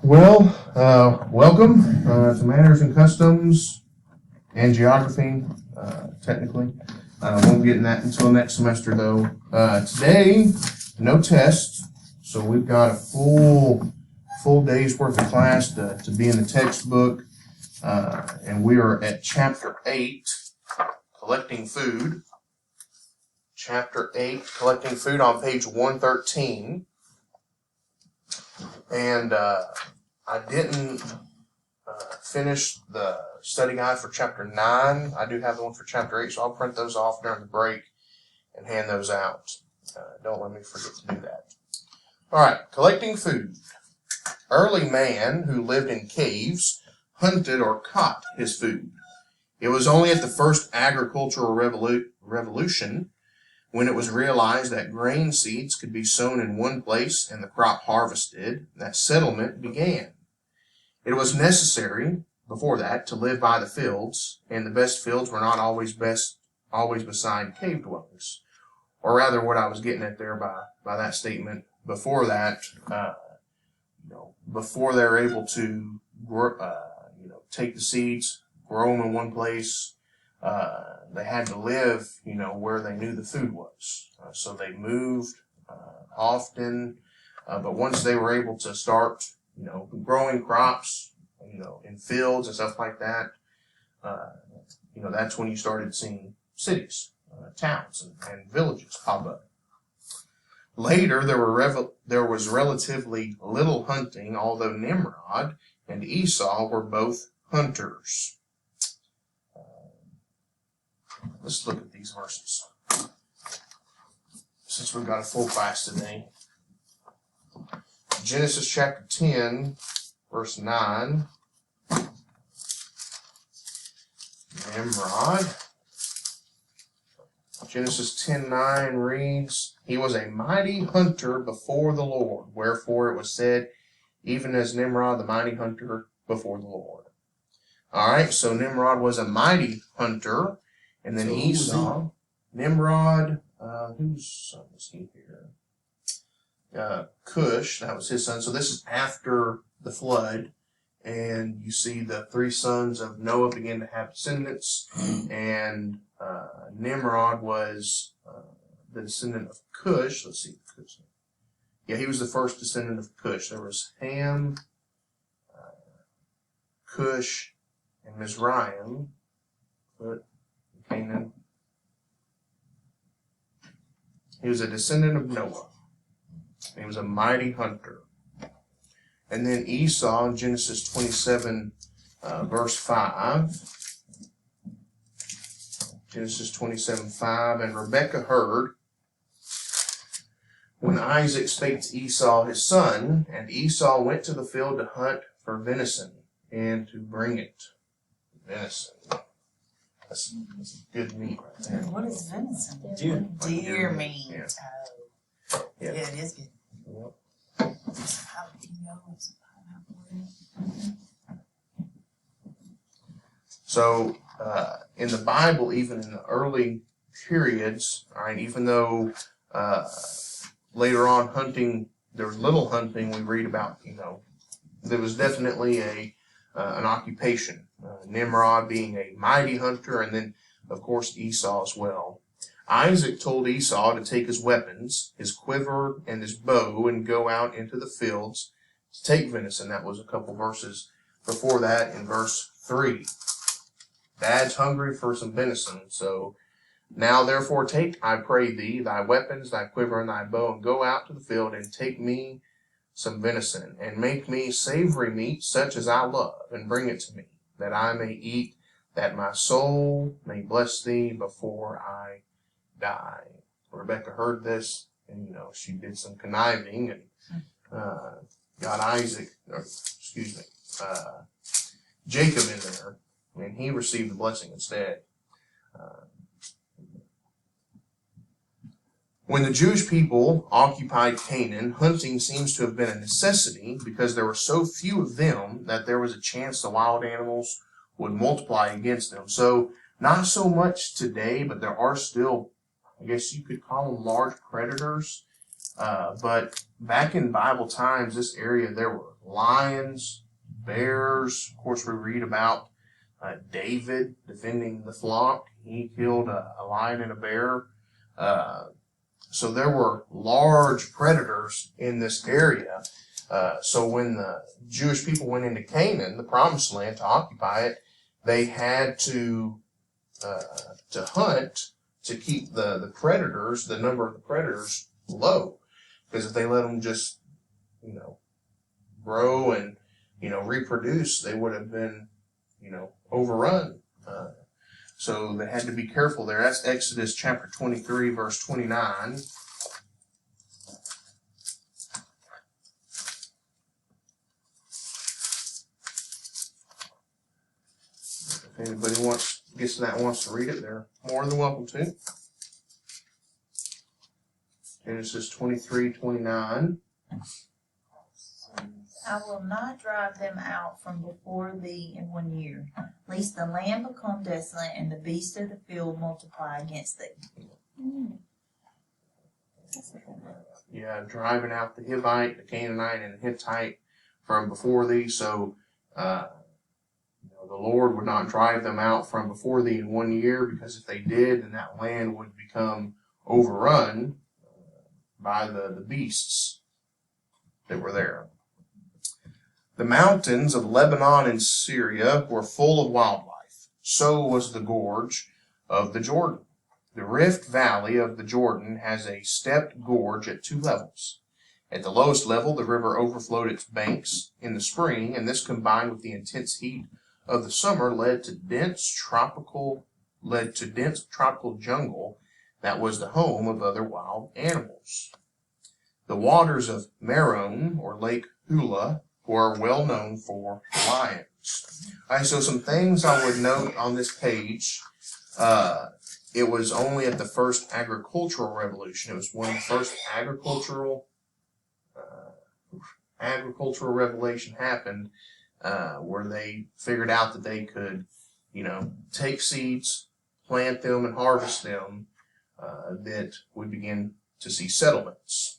Welcome to Manners and Customs and Geography, technically. Won't get in that until next semester, though. Today, no test, so we've got a full day's worth of class to be in the textbook, and we are at Chapter 8, Collecting Food. Chapter 8, Collecting Food on page 113. And I didn't finish the study guide for Chapter 9. I do have the one for Chapter 8, so I'll print those off during the break and hand those out. Don't let me forget to do that. All right, collecting food. Early man who lived in caves hunted or caught his food. It was only at the first agricultural revolution when it was realized that grain seeds could be sown in one place and the crop harvested, that settlement began. It was necessary, before that, to live by the fields, and the best fields were not always beside cave dwellings. Or rather, what I was getting at there by that statement, before that, before they were able to take the seeds, grow them in one place, they had to live, where they knew the food was. So they moved often, but once they were able to start, growing crops, in fields and stuff like that, that's when you started seeing cities, towns, and villages pop up. Later, there was relatively little hunting, although Nimrod and Esau were both hunters. Let's look at these verses, since we've got a full class today. Genesis chapter 10, verse 9. Nimrod. Genesis 10:9 reads, "He was a mighty hunter before the Lord, wherefore it was said, even as Nimrod the mighty hunter before the Lord." All right, so Nimrod was a mighty hunter. And then Esau, Nimrod, whose son was he here? Cush, that was his son. So this is after the flood. And you see the three sons of Noah begin to have descendants. And Nimrod was the descendant of Cush. Let's see. Yeah, he was the first descendant of Cush. There was Ham, Cush, and Mizraim. But Canaan. He was a descendant of Noah. He was a mighty hunter. And then Esau in Genesis 27, verse 5. Genesis 27:5. And Rebekah heard when Isaac spake to Esau his son, and Esau went to the field to hunt for venison and to bring it. Venison. That's good meat right there. What is venison? Deer meat. Yeah. Yeah, it is good. Yep. So, in the Bible, even in the early periods, all right, even though later on hunting, there was little hunting, we read about, there was definitely an occupation. Nimrod being a mighty hunter, and then, of course, Esau as well. Isaac told Esau to take his weapons, his quiver and his bow, and go out into the fields to take venison. That was a couple verses before that in verse 3. Dad's hungry for some venison, so now therefore take, I pray thee, thy weapons, thy quiver, and thy bow, and go out to the field and take me some venison, and make me savory meat such as I love, and bring it to me, that I may eat, that my soul may bless thee before I die. Rebekah heard this, and she did some conniving and got Jacob in there, and he received the blessing instead. When the Jewish people occupied Canaan, hunting seems to have been a necessity because there were so few of them that there was a chance the wild animals would multiply against them. So not so much today, but there are still, I guess you could call them large predators. But back in Bible times, this area, there were lions, bears. Of course, we read about David defending the flock. He killed a lion and a bear. So there were large predators in this area. So when the Jewish people went into Canaan, the promised land, to occupy it, they had to hunt to keep the predators, the number of the predators, low. Because if they let them just, grow and, reproduce, they would have been, overrun. So they had to be careful there. That's Exodus chapter 23, verse 29. If anybody gets to that and wants to read it, they're more than welcome to. Genesis 23:29. I will not drive them out from before thee in 1 year, lest the land become desolate and the beasts of the field multiply against thee. Yeah, driving out the Hivite, the Canaanite, and the Hittite from before thee. So, the Lord would not drive them out from before thee in 1 year, because if they did, then that land would become overrun by the beasts that were there. The mountains of Lebanon and Syria were full of wildlife. So was the gorge of the Jordan. The Rift Valley of the Jordan has a stepped gorge at 2 levels. At the lowest level, the river overflowed its banks in the spring, and this, combined with the intense heat of the summer, led to dense tropical jungle that was the home of other wild animals. The waters of Merom, or Lake Hula, were well known for lions. All right, so some things I would note on this page. It was only at the first agricultural revolution. It was when the first agricultural revolution happened, where they figured out that they could, take seeds, plant them, and harvest them, that we begin to see settlements.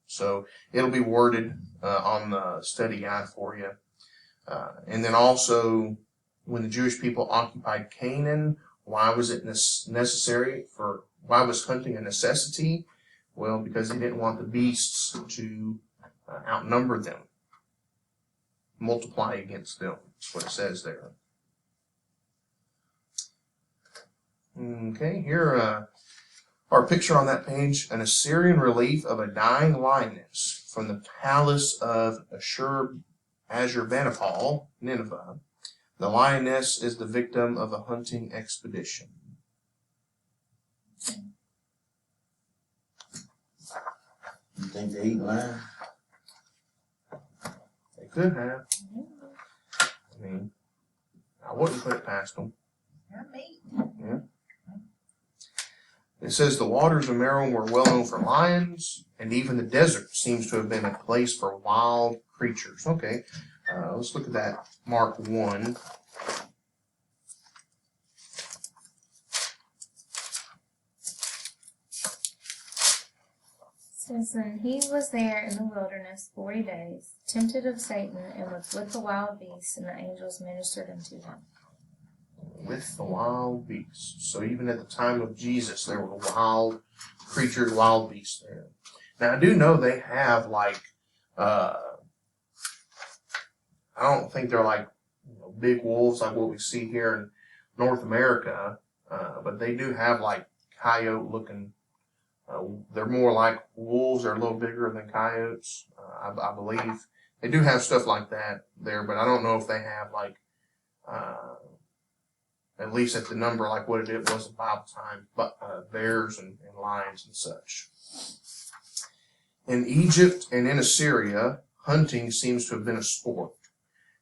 So it'll be worded on the study guide for you. And then also, when the Jewish people occupied Canaan, why was it why was hunting a necessity? Well, because they didn't want the beasts to outnumber them, multiply against them. That's what it says there. Okay, here our picture on that page, an Assyrian relief of a dying lioness from the palace of Ashurbanipal, Nineveh. The lioness is the victim of a hunting expedition. You think they eat lion? They could have. I mean, I wouldn't put it past them. They're meat. Yeah. It says the waters of Merom were well known for lions, and even the desert seems to have been a place for wild creatures. Okay, let's look at that. Mark 1. Says, and he was there in the wilderness 40 days, tempted of Satan, and was with the wild beasts, and the angels ministered unto him. With the wild beasts. So even at the time of Jesus, there were wild creatures, wild beasts there. Now I do know they have I don't think they're like big wolves like what we see here in North America, but they do have like coyote looking. They're more like wolves. They're a little bigger than coyotes, I believe. They do have stuff like that there, but I don't know if they have like, at least at the number like what it was in Bible time, but bears and lions and such. In Egypt and in Assyria, hunting seems to have been a sport.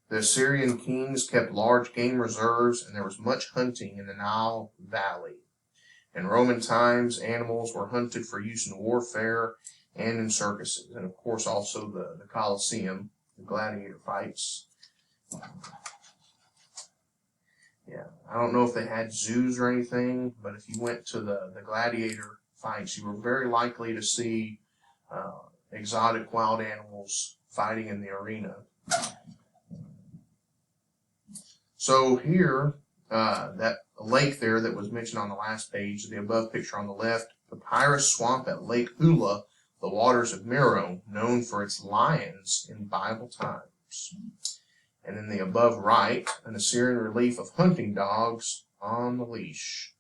The Assyrian kings kept large game reserves, and there was much hunting in the Nile Valley. In Roman times, animals were hunted for use in warfare and in circuses, and of course also the Colosseum, the gladiator fights. Yeah, I don't know if they had zoos or anything, but if you went to the gladiator fights, you were very likely to see exotic wild animals fighting in the arena. So here, that lake there that was mentioned on the last page, the above picture on the left, Papyrus Swamp at Lake Hula, the waters of Merom, known for its lions in Bible times. And in the above right, an Assyrian relief of hunting dogs on the leash.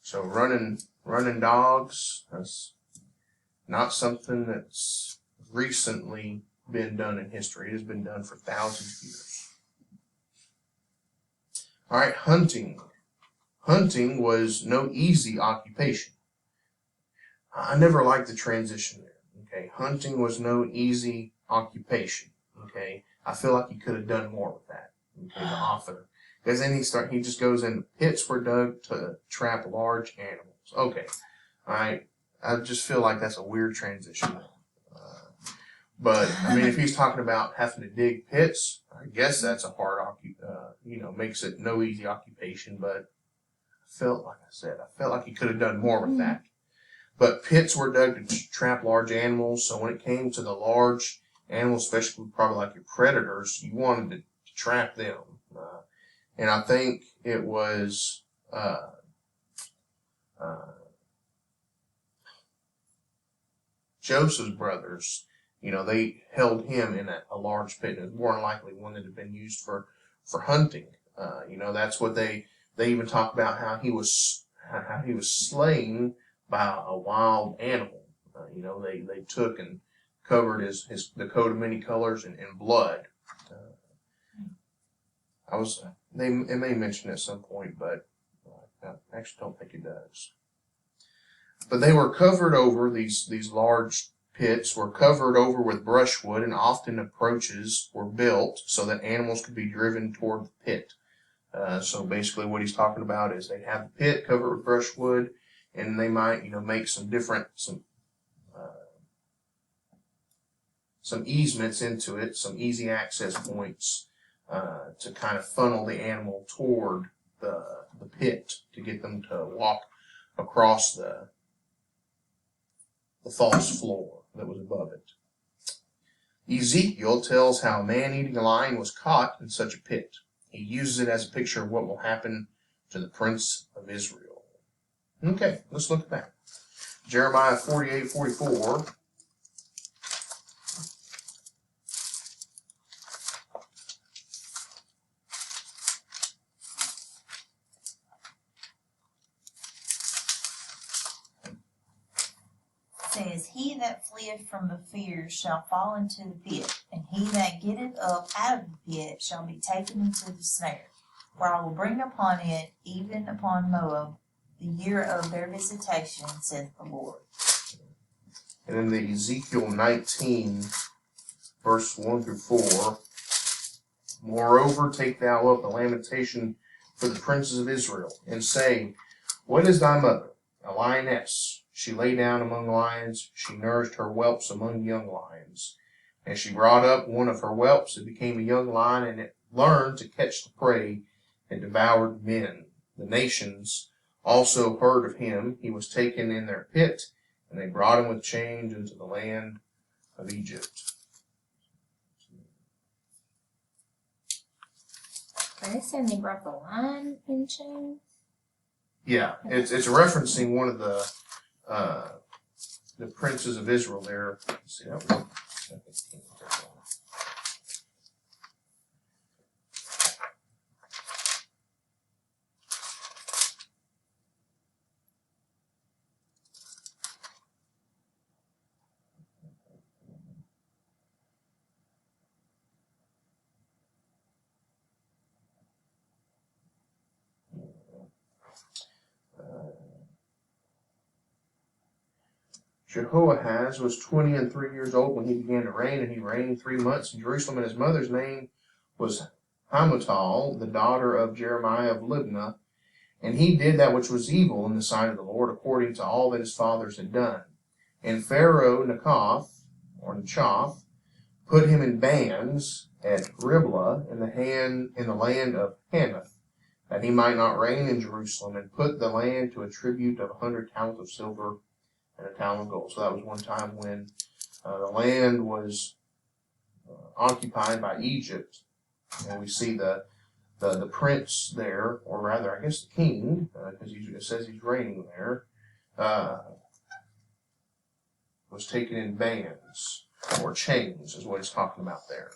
So running dogs, that's not something that's recently been done in history. It has been done for thousands of years. All right, hunting. Hunting was no easy occupation. I never liked the transition there. Okay, hunting was no easy occupation. Okay, I feel like he could have done more with that. Okay, the author, because then he just goes into pits were dug to trap large animals. Okay, all right, I just feel like that's a weird transition. But I mean, if he's talking about having to dig pits, I guess that's a hard makes it no easy occupation. But I felt like he could have done more with that. But pits were dug to trap large animals. So when it came to the large animals, especially probably like your predators, you wanted to trap them. And I think it was Joseph's brothers. They held him in a large pit. It was more than likely one that had been used for hunting. That's what they even talk about how he was slain by a wild animal. They took and covered the coat of many colors in blood. It may mention at some point, but I actually don't think it does. But they were covered over, these large pits were covered over with brushwood, and often approaches were built so that animals could be driven toward the pit. So basically what he's talking about is they have the pit covered with brushwood, and they might, make some easements into it, some easy access points, to kind of funnel the animal toward the pit to get them to walk across the false floor that was above it. Ezekiel tells how a man-eating lion was caught in such a pit. He uses it as a picture of what will happen to the prince of Israel. Okay, let's look at that. Jeremiah 48:44. Says, he that fleeth from the fear shall fall into the pit, and he that getteth up out of the pit shall be taken into the snare. For I will bring upon it, even upon Moab, the year of their visitation, saith the Lord. And in the Ezekiel 19, verse 1 through 4, moreover, take thou up a lamentation for the princes of Israel, and say, what is thy mother? A lioness. She lay down among lions. She nourished her whelps among young lions. And she brought up one of her whelps. It became a young lion, and it learned to catch the prey and devoured men. The nations also heard of him. He was taken in their pit, and they brought him with chains into the land of Egypt. Are they saying they brought the lion in chains? Yeah, it's referencing one of the princes of Israel there. Let's see, that was, Jehoahaz was 23 years old when he began to reign, and he reigned 3 months in Jerusalem, and his mother's name was Hamutal, the daughter of Jeremiah of Libnah, and he did that which was evil in the sight of the Lord, according to all that his fathers had done. And Pharaoh Nechoth put him in bands at Riblah in the land of Hamath. that he might not reign in Jerusalem, and put the land to a tribute of 100 talents of silver and a talent of gold. So that was one time when the land was occupied by Egypt, and we see the prince there, or rather, I guess the king, because it says he's reigning there, was taken in bands or chains, is what he's talking about there.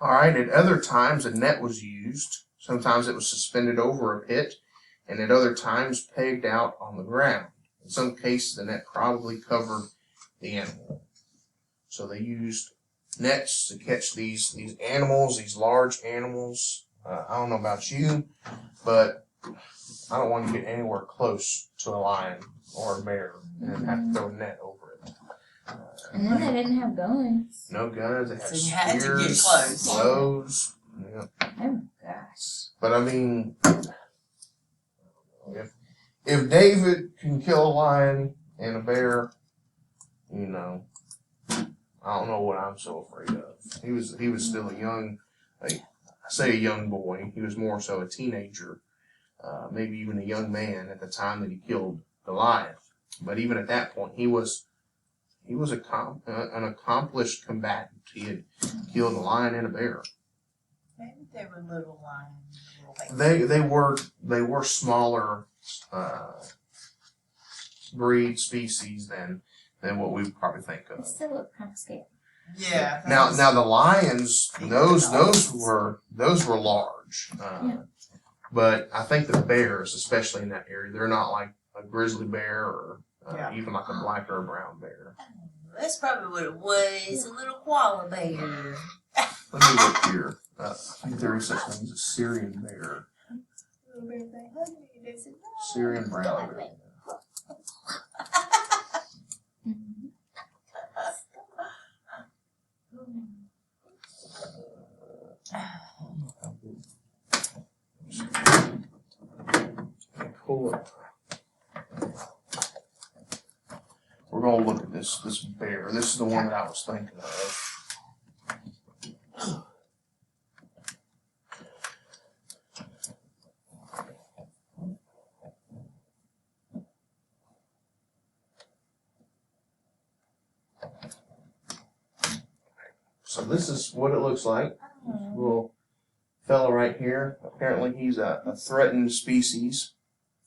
All right. At other times, a net was used. Sometimes it was suspended over a pit, and at other times pegged out on the ground. In some cases, the net probably covered the animal. So they used nets to catch these animals, these large animals. I don't know about you, but I don't want to get anywhere close to a lion or a bear and have to throw a net over it. And then they didn't have guns. No guns. They had So you had to get spears, close. bows. Yeah. Oh gosh. But I mean, if David can kill a lion and a bear, you know, I don't know what I'm so afraid of. He was still a young, I say a young boy. He was more so a teenager, maybe even a young man at the time that he killed Goliath. But even at that point, he was an accomplished combatant. He had killed a lion and a bear. Maybe they were little lions. They were smaller breed species than what we would probably think It of. still looked kind of scary. Yeah. Now the lions, those were large, but I think the bears, especially in that area, they're not like a grizzly bear or even like a black or a brown bear. That's probably what it was. A little koala bear. Let me look here. I think there is such thing as a Syrian bear, Little bear thing. Honey, they said, no. Syrian brown bear. Pull it. We're gonna look at this bear. This is the one that I was thinking of. So this is what it looks like. Little fella right here. Apparently he's a threatened species.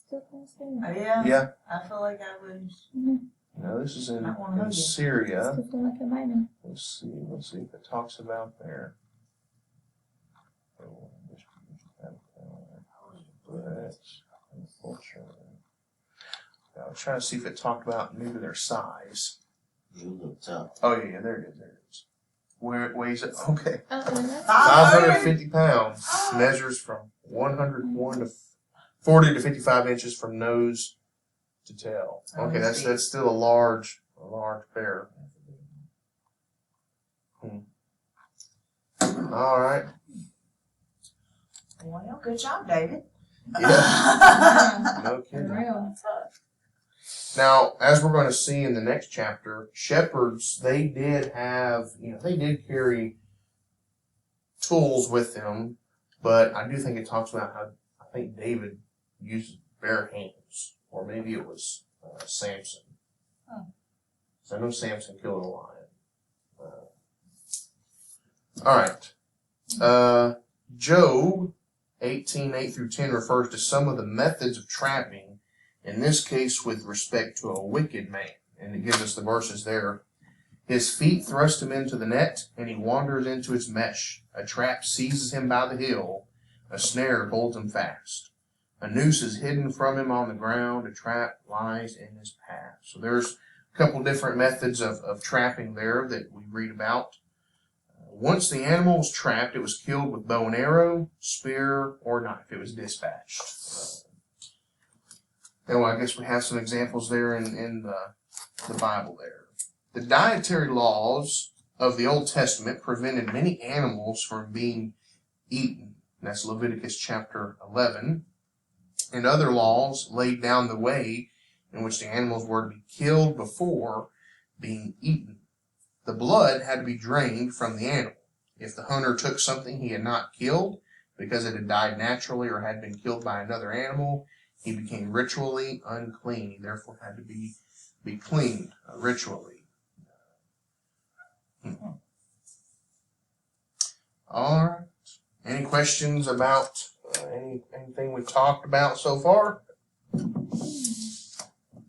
Still kind of scary. Oh, yeah? Yeah. I feel like I would. Now this is in Not wanna hug you. Syria. Still feel like it might be. Let's see if it talks about there. I was trying to see if it talked about maybe their size. You look tough. Oh yeah, there it is. Where it weighs it? Okay, Oh, and that's 550 pounds. Measures from 101 to 40 to 55 inches from nose to tail. Okay, that's still a large bear. All right. Well, good job, David. Yeah. No for kidding. real. Now, as we're going to see in the next chapter, shepherds, they did carry tools with them, but I do think it talks about how I think David used bare hands, or maybe it was Samson. So I know Samson killed a lion. All right. Job 18:8 through 10 refers to some of the methods of trapping, in this case with respect to a wicked man. And it gives us the verses there. His feet thrust him into the net, and he wanders into its mesh. A trap seizes him by the heel. A snare holds him fast. A noose is hidden from him on the ground. A trap lies in his path. So there's a couple different methods of trapping there that we read about. Once the animal was trapped, it was killed with bow and arrow, spear, or knife. It was dispatched. Now, I guess we have some examples there in the Bible there. The dietary laws of the Old Testament prevented many animals from being eaten. That's Leviticus chapter 11. And other laws laid down the way in which the animals were to be killed before being eaten. The blood had to be drained from the animal. If the hunter took something he had not killed Because it had died naturally or had been killed by another animal, he became ritually unclean. He therefore had to be cleaned ritually. All right. Any questions about anything we've talked about so far?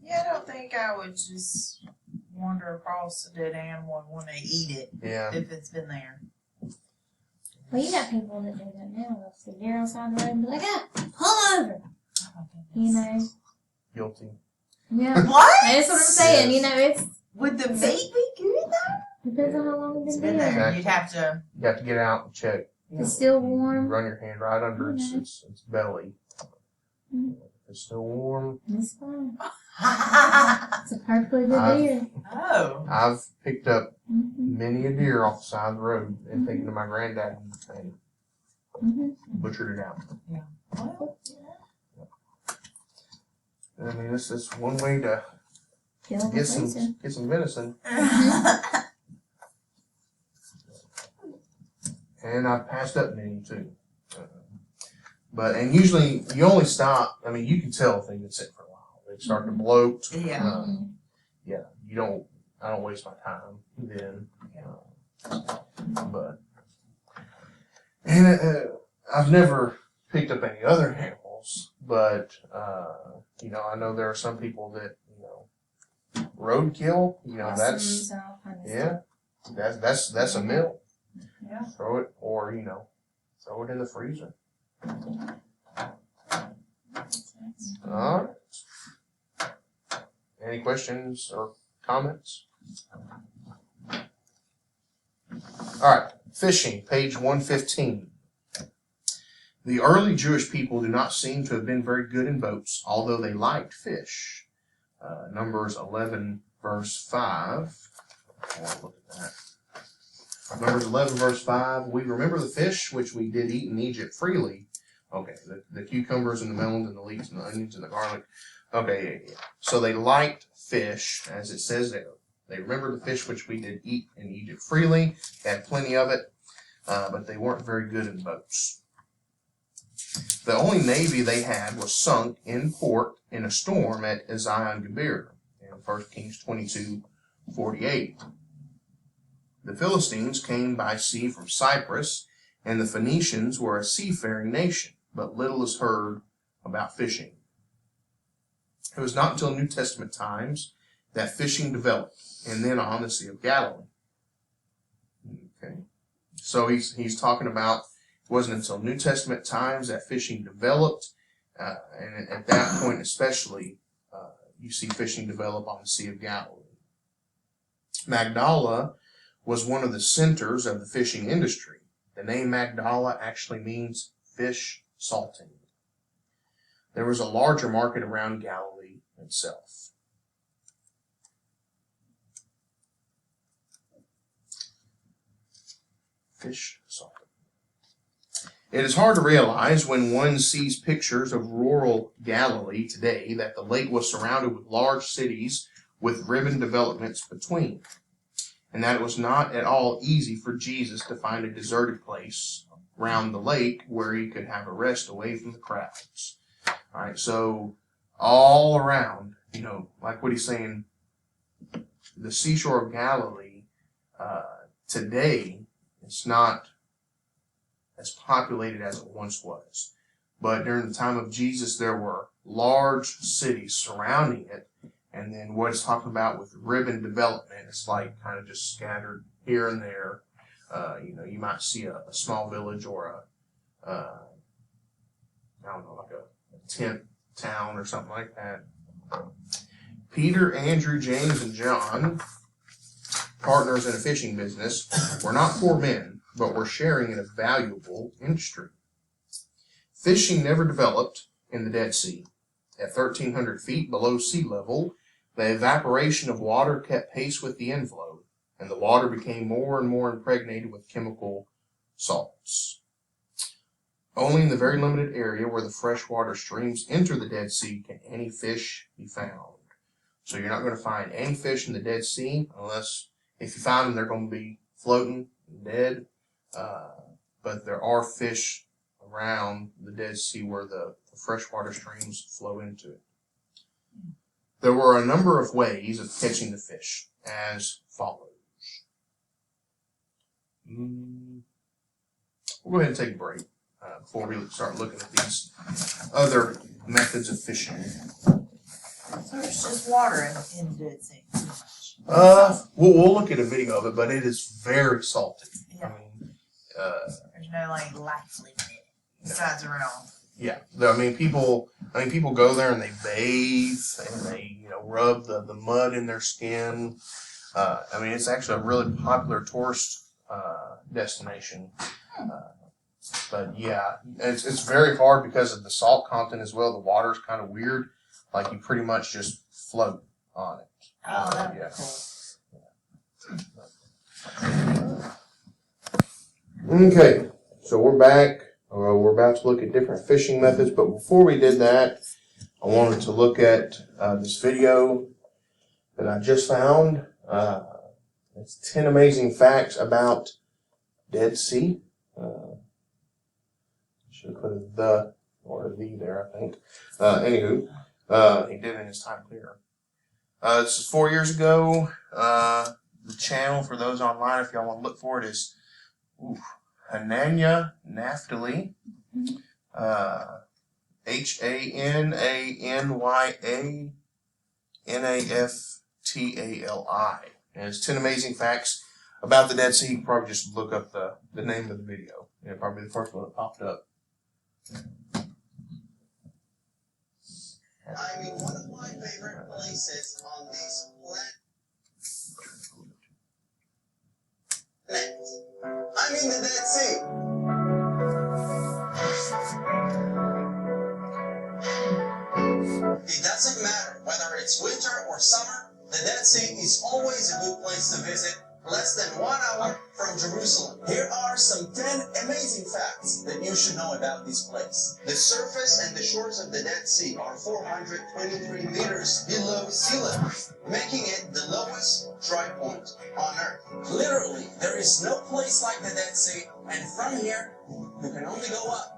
Yeah, I don't think I would just wander across a dead animal and want to eat it Yeah. if it's been there. Well, you got people that do that now. They'll see deer outside the road and be like, pull over. You know? Guilty. Yeah. What? That's what I'm saying. You know, it's Would the meat be good though? depends on how long It's it's been been there. there. You'd have to. You have to get out and check. It's still You warm. run your hand right under Okay. its belly. Mhm. If it's still warm. It's fine. Oh. It's a perfectly good deer. I've picked up Mm-hmm. many a deer off the side of the road and taken to my granddad and Mm-hmm. butchered it out. Well, I mean, this is one way to Kill the get some venison. And I've passed up many too. And usually you only stop. I mean, you can tell if they've been sitting for a while. They start to bloat. Yeah. Yeah. You don't. I don't waste my time then. But I've never picked up any other animals. But I know there are some people that roadkill. That's that's a meal. Yeah. Throw it, or throw it in the freezer. All right. Any questions or comments? All right. Fishing, page 115. The early Jewish people do not seem to have been very good in boats, although they liked fish. Numbers 11, verse 5. I'll look at that. Numbers 11, verse 5. We remember the fish which we did eat in Egypt freely. Okay, the cucumbers and the melons and the leeks and the onions and the garlic. Okay, yeah. So they liked fish, as it says there. They remember the fish which we did eat in Egypt freely. They had plenty of it, but they weren't very good in boats. The only navy they had was sunk in port in a storm at Ezion-Geber in 1 Kings 22:48. The Philistines came by sea from Cyprus, and the Phoenicians were a seafaring nation, but little is heard about fishing. It was not until New Testament times that fishing developed, and then on the Sea of Galilee. Okay, so he's talking about it wasn't until New Testament times that fishing developed, and at that point especially, you see fishing develop on the Sea of Galilee. Magdala was one of the centers of the fishing industry. The name Magdala actually means fish salting. There was a larger market around Galilee itself. Fish salting. It is hard to realize when one sees pictures of rural Galilee today that the lake was surrounded with large cities with ribbon developments between, and that it was not at all easy for Jesus to find a deserted place around the lake where he could have a rest away from the crowds. All right, so all around, like what he's saying, the seashore of Galilee today, it's not as populated as it once was. But during the time of Jesus, there were large cities surrounding it. And then what it's talking about with ribbon development, it's like kind of just scattered here and there. You might see a small village or like a tent town or something like that. Peter, Andrew, James, and John, partners in a fishing business, were not poor men, but were sharing in a valuable industry. Fishing never developed in the Dead Sea. At 1,300 feet below sea level, the evaporation of water kept pace with the inflow, and the water became more and more impregnated with chemical salts. Only in the very limited area where the freshwater streams enter the Dead Sea can any fish be found. So you're not going to find any fish in the Dead Sea unless, if you find them, they're going to be floating and dead. But there are fish around the Dead Sea where the freshwater streams flow into it. There were a number of ways of catching the fish, as follows. We'll go ahead and take a break before we start looking at these other methods of fishing. So there's just water in the Dead Sea, pretty much. We'll look at a video of it, but it is very salty. Yeah. I mean, There's no like life living in it besides around. yeah. I mean, people go there and they bathe and they, rub the mud in their skin. I mean, it's actually a really popular tourist destination. But yeah, it's very hard because of the salt content as well. The water's kind of weird. Like you pretty much just float on it. Oh, that'd be Yeah. cool. Okay, so we're back. We're about to look at different fishing methods, but before we did that, I wanted to look at this video that I just found. It's 10 amazing facts about Dead Sea. Should have put a the or a the there, I think. Anywho, he did it in his time clearer. This is 4 years ago. The channel, for those online, if y'all want to look for it, is Hananya Naftali. HANANYA And it's 10 amazing facts about the Dead Sea. You can probably just look up the name of the video. It'll probably be the first one that popped up. I mean, one of my favorite places on this planet. I mean the Dead Sea. It doesn't matter whether it's winter or summer, the Dead Sea is always a good place to visit, less than 1 hour from Jerusalem. Here are some 10 amazing facts that you should know about this place. The surface and the shores of the Dead Sea are 423 meters below sea level, making it the lowest dry point on Earth. Literally, there is no place like the Dead Sea, and from here, you can only go up.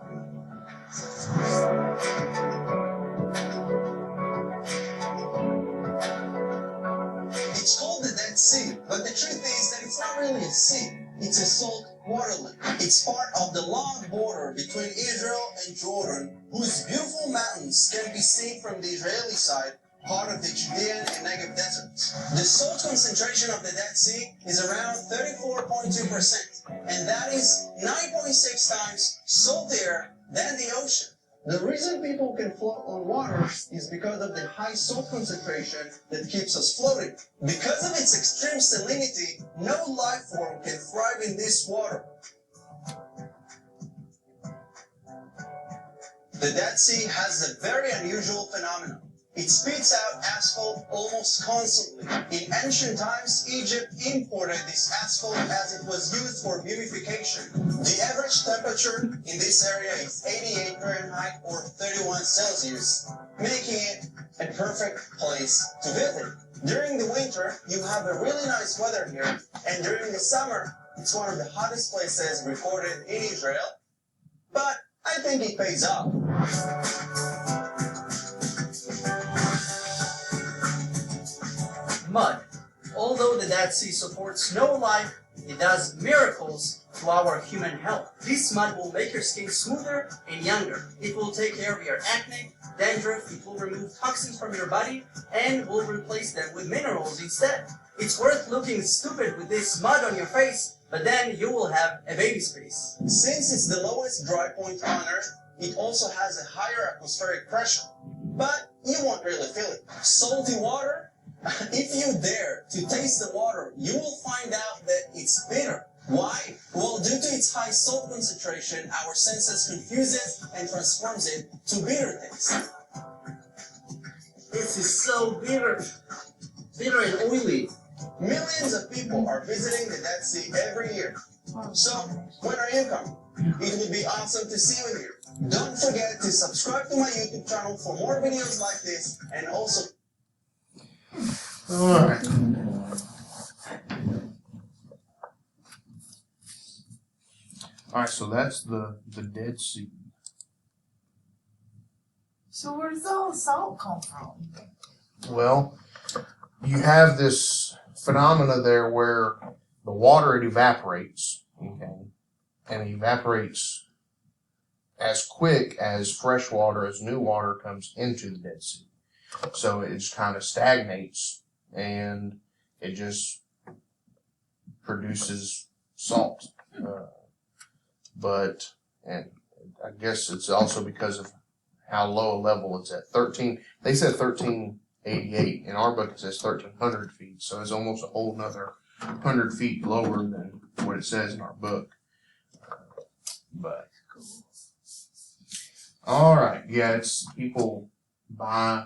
It's called the Dead Sea, but the truth is that it's not really a sea. It's a salt waterland. It's part of the long border between Israel and Jordan, whose beautiful mountains can be seen from the Israeli side, part of the Judean and Negev deserts. The salt concentration of the Dead Sea is around 34.2%, and that is 9.6 times saltier than the ocean. The reason people can float on water is because of the high salt concentration that keeps us floating. Because of its extreme salinity, no life form can thrive in this water. The Dead Sea has a very unusual phenomenon. It spits out asphalt almost constantly. In ancient times, Egypt imported this asphalt as it was used for beautification. The average temperature in this area is 88 Fahrenheit or 31 Celsius, making it a perfect place to visit. During the winter, you have a really nice weather here, and during the summer, it's one of the hottest places recorded in Israel, but I think it pays off. Mud. Although the Dead Sea supports no life, it does miracles to our human health. This mud will make your skin smoother and younger. It will take care of your acne, dandruff, it will remove toxins from your body, and will replace them with minerals instead. It's worth looking stupid with this mud on your face, but then you will have a baby's face. Since it's the lowest dry point on Earth, it also has a higher atmospheric pressure. But you won't really feel it. Salty water? If you dare to taste the water, you will find out that it's bitter. Why? Well, due to its high salt concentration, our senses confuse it and transforms it to bitter taste. This is so bitter. Bitter and oily. Millions of people are visiting the Dead Sea every year. So, when are you coming? It would be awesome to see you here. Don't forget to subscribe to my YouTube channel for more videos like this, and also Alright. Alright, so that's the Dead Sea. So where does all the salt come from? Well, you have this phenomena there where the water, it evaporates, okay, and it evaporates as quick as fresh water, as new water comes into the Dead Sea. So it just kind of stagnates, and it just produces salt. And I guess it's also because of how low a level it's at. They said 1388. In our book it says 1300 feet. So it's almost a whole nother 100 feet lower than what it says in our book. But, all right. Yeah, it's people buy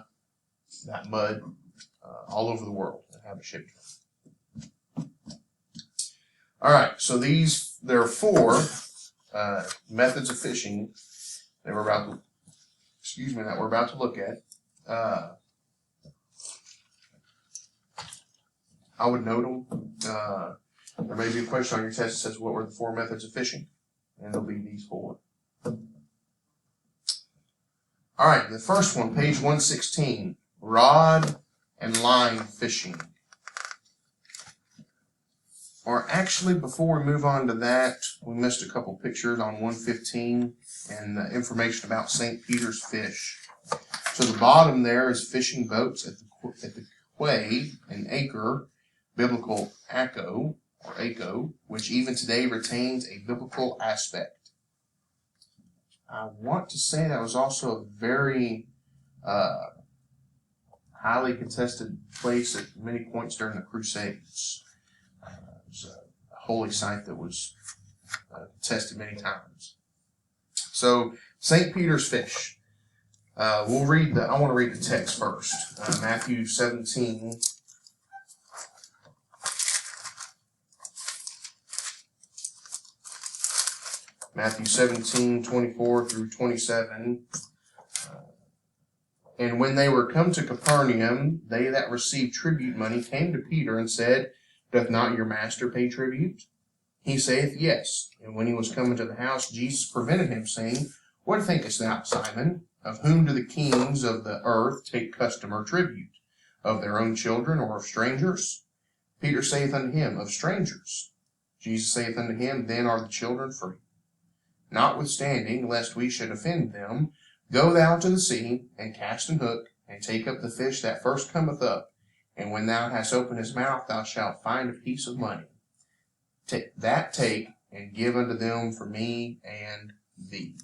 that mud all over the world and have it shipped. All right. So there are 4 methods of fishing that we're about to look at. I would note them. There may be a question on your test that says, what were the 4 methods of fishing? And it'll be these 4. All right, the first one, page 116, rod and line fishing. Or actually, before we move on to that, we missed a couple pictures on 115 and information about St. Peter's fish. So the bottom there is fishing boats at the quay, an acre, biblical ACO, or ACO, which even today retains a biblical aspect. I want to say that was also a very highly contested place at many points during the Crusades. It was a holy site that was contested many times. So, St. Peter's fish. I want to read the text first. Matthew 17. Matthew 17, 24 through 27. And when they were come to Capernaum, they that received tribute money came to Peter and said, Doth not your master pay tribute? He saith, Yes. And when he was come into the house, Jesus prevented him, saying, What thinkest thou, Simon? Of whom do the kings of the earth take custom or tribute? Of their own children, or of strangers? Peter saith unto him, Of strangers. Jesus saith unto him, Then are the children free. Notwithstanding, lest we should offend them, go thou to the sea, and cast an hook, and take up the fish that first cometh up. And when thou hast opened his mouth, thou shalt find a piece of money. Take, and give unto them for me and thee.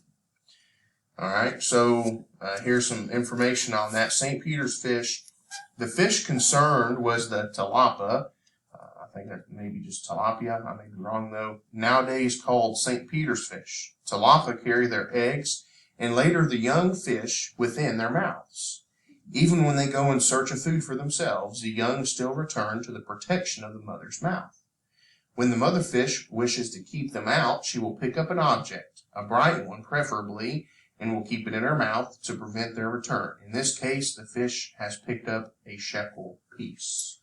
All right, so here's some information on that. St. Peter's fish. The fish concerned was the tilapia. I think that may be just tilapia. I may be wrong, though. Nowadays called St. Peter's fish. Tilapia carry their eggs and later the young fish within their mouths. Even when they go in search of food for themselves, the young still return to the protection of the mother's mouth. When the mother fish wishes to keep them out, she will pick up an object, a bright one preferably, and will keep it in her mouth to prevent their return. In this case, the fish has picked up a shekel piece.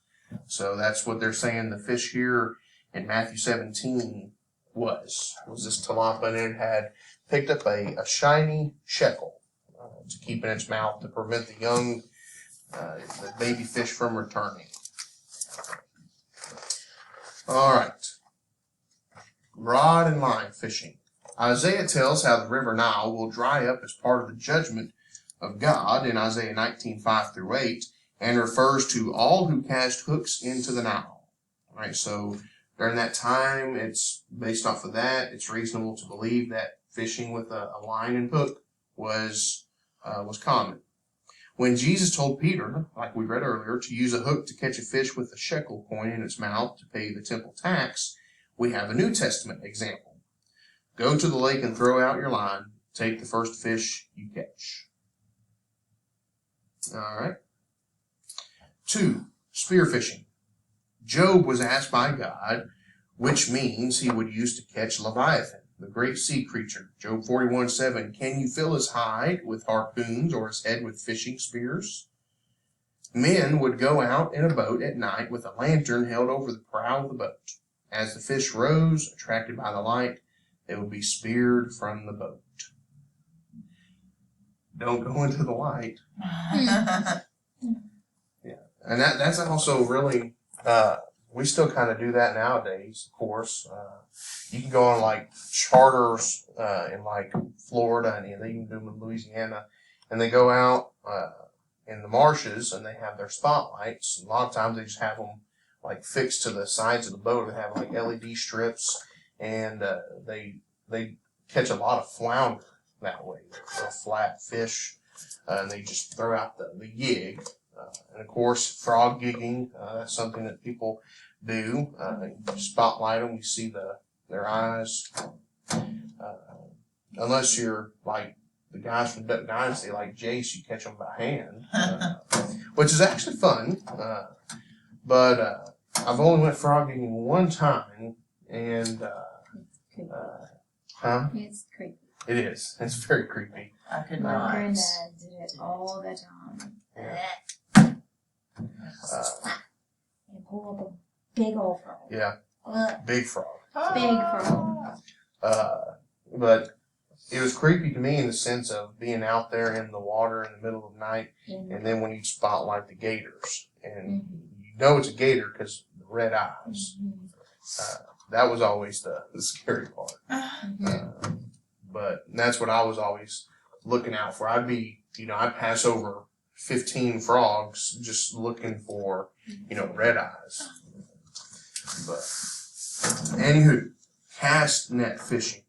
So that's what they're saying the fish here in Matthew 17 was this tilapia, and it had picked up a shiny shekel to keep in its mouth to prevent the young, the baby fish from returning. All right. Rod and line fishing. Isaiah tells how the river Nile will dry up as part of the judgment of God in Isaiah 19:5 through 8, and refers to all who cast hooks into the Nile. All right, so during that time, it's based off of that, it's reasonable to believe that fishing with a line and hook was common. When Jesus told Peter, like we read earlier, to use a hook to catch a fish with a shekel coin in its mouth to pay the temple tax, we have a New Testament example. Go to the lake and throw out your line. Take the first fish you catch. All right. 2, spearfishing. Job was asked by God which means he would use to catch Leviathan, the great sea creature. Job 41:7, can you fill his hide with harpoons or his head with fishing spears? Men would go out in a boat at night with a lantern held over the prow of the boat. As the fish rose, attracted by the light, they would be speared from the boat. don't go into the light. And that's also really, we still kind of do that nowadays, of course. You can go on like charters in like Florida, and they even do them in Louisiana, and they go out in the marshes and they have their spotlights. A lot of times they just have them like fixed to the sides of the boat. They have like LED strips, and they catch a lot of flounder that way. They're flat fish, and they just throw out the gig. And of course, frog gigging, that's something that people do. You spotlight them, you see their eyes. Unless you're like the guys from Duck Dynasty, like Jace, you catch them by hand, which is actually fun. But I've only went frog gigging one time, and It's creepy. it is. It's very creepy. I could My not. granddad did it all the time. And pull up a big old frog. Yeah, big frog. Big frog. But it was creepy to me in the sense of being out there in the water in the middle of the night, and then when you spotlight the gators, and you know it's a gator because the red eyes. That was always the scary part. But that's what I was always looking out for. I'd pass over 15 frogs just looking for, red eyes. But, anywho, cast net fishing.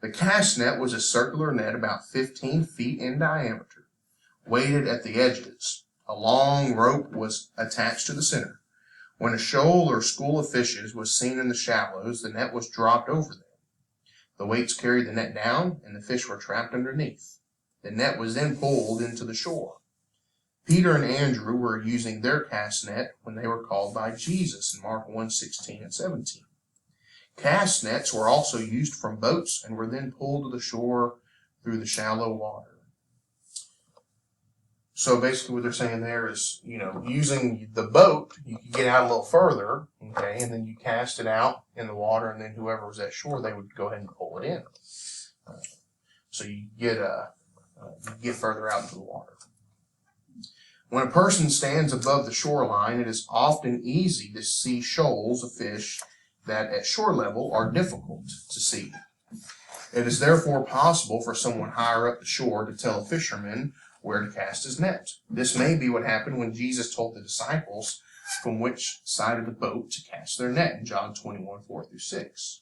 The cast net was a circular net about 15 feet in diameter, weighted at the edges. A long rope was attached to the center. When a shoal or school of fishes was seen in the shallows, the net was dropped over them. The weights carried the net down, and the fish were trapped underneath. The net was then pulled into the shore. Peter and Andrew were using their cast net when they were called by Jesus in Mark 1:16 and 17. Cast nets were also used from boats and were then pulled to the shore through the shallow water. So basically what they're saying there is, using the boat, you can get out a little further, okay, and then you cast it out in the water, and then whoever was at shore, they would go ahead and pull it in. So you get further out into the water. When a person stands above the shoreline, it is often easy to see shoals of fish that at shore level are difficult to see. It is therefore possible for someone higher up the shore to tell a fisherman where to cast his net. This may be what happened when Jesus told the disciples from which side of the boat to cast their net in John 21:4-6.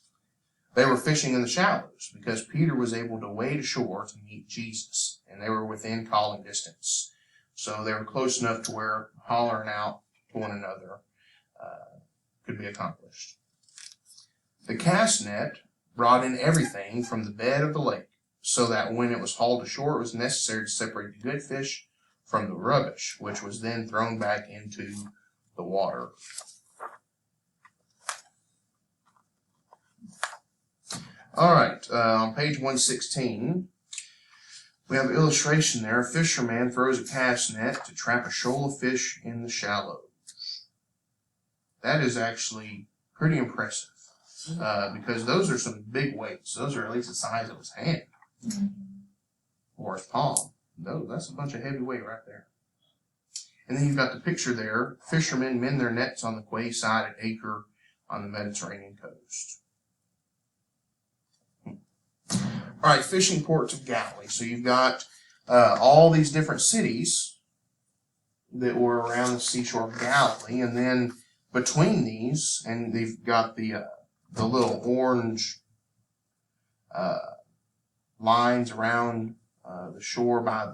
They were fishing in the shallows because Peter was able to wade ashore to meet Jesus, and they were within calling distance. So they were close enough to where hollering out to one another could be accomplished. The cast net brought in everything from the bed of the lake, so that when it was hauled ashore, it was necessary to separate the good fish from the rubbish, which was then thrown back into the water. All right, on page 116, we have an illustration there. A fisherman throws a cast net to trap a shoal of fish in the shallows. That is actually pretty impressive, because those are some big weights. Those are at least the size of his hand or his palm. That's a bunch of heavy weight right there. And then you've got the picture there. Fishermen mend their nets on the quayside at Acre on the Mediterranean coast. All right, fishing ports of Galilee. So you've got all these different cities that were around the seashore of Galilee, and then between these, and they've got the little orange lines around the shore by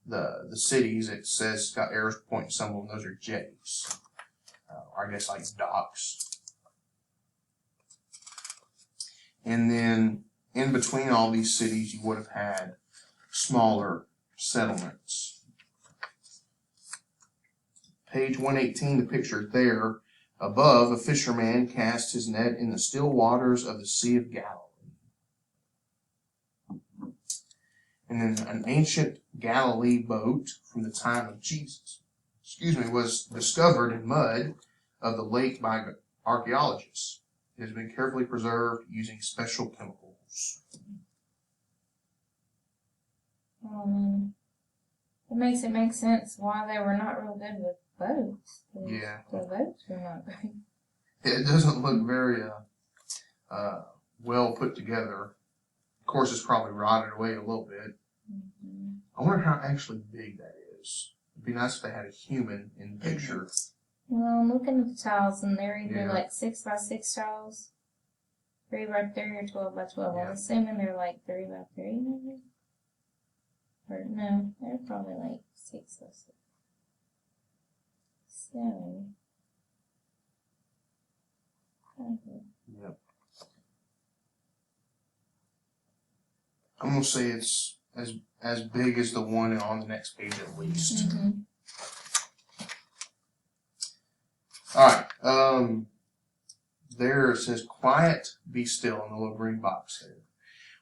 the cities. It says it's got arrows pointing to some of them. Those are jetties, or I guess like docks. And then in between all these cities, you would have had smaller settlements. Page 118, the picture there. Above, a fisherman cast his net in the still waters of the Sea of Galilee. And then an ancient Galilee boat from the time of Jesus, was discovered in mud of the lake by archaeologists. It has been carefully preserved using special chemicals. It makes make sense why they were not real good with boats. Yeah. The boats were not good. It doesn't look very well put together. Of course, it's probably rotted away a little bit. Mm-hmm. I wonder how actually big that is. It'd be nice if they had a human in the picture. Well, I'm looking at the tiles, and they're either Yeah. like 6x6 tiles, 3x3, or 12x12. Yeah. I'm assuming they're like 3x3, maybe. Or no, they're probably like 6x6. 7. Yep. I'm gonna say it's as big as the one on the next page at least. Mm-hmm. All right. There it says, "Quiet, be still," in the little green box there.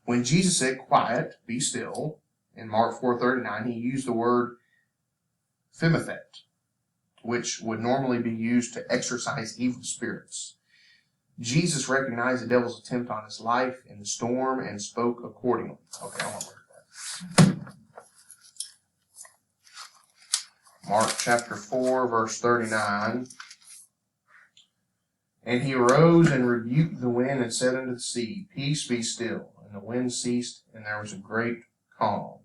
When Jesus said, "Quiet, be still," in Mark 4:39, he used the word "phimethet," which would normally be used to exorcise evil spirits. Jesus recognized the devil's attempt on his life in the storm and spoke accordingly. Okay, I want to read that. Mark chapter 4, verse 39. "And he arose and rebuked the wind and said unto the sea, Peace, be still. And the wind ceased, and there was a great calm."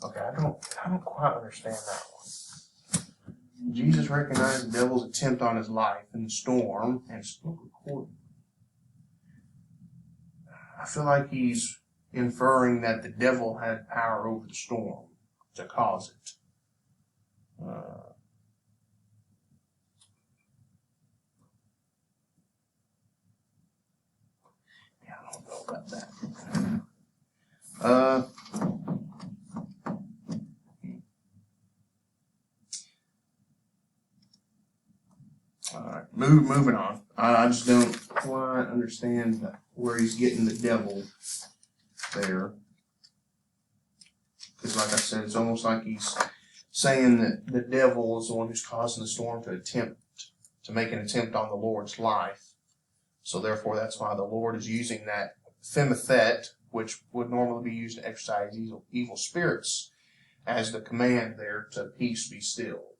Okay, I don't quite understand that one. Jesus recognized the devil's attempt on his life in the storm and spoke accordingly. I feel like he's inferring that the devil had power over the storm to cause it. Yeah, I don't know about that. Alright, moving on. I just don't quite understand where he's getting the devil there. Because like I said, it's almost like he's saying that the devil is the one who's causing the storm to make an attempt on the Lord's life. So therefore, that's why the Lord is using that phimethet, which would normally be used to exorcise evil spirits, as the command there to peace, be still.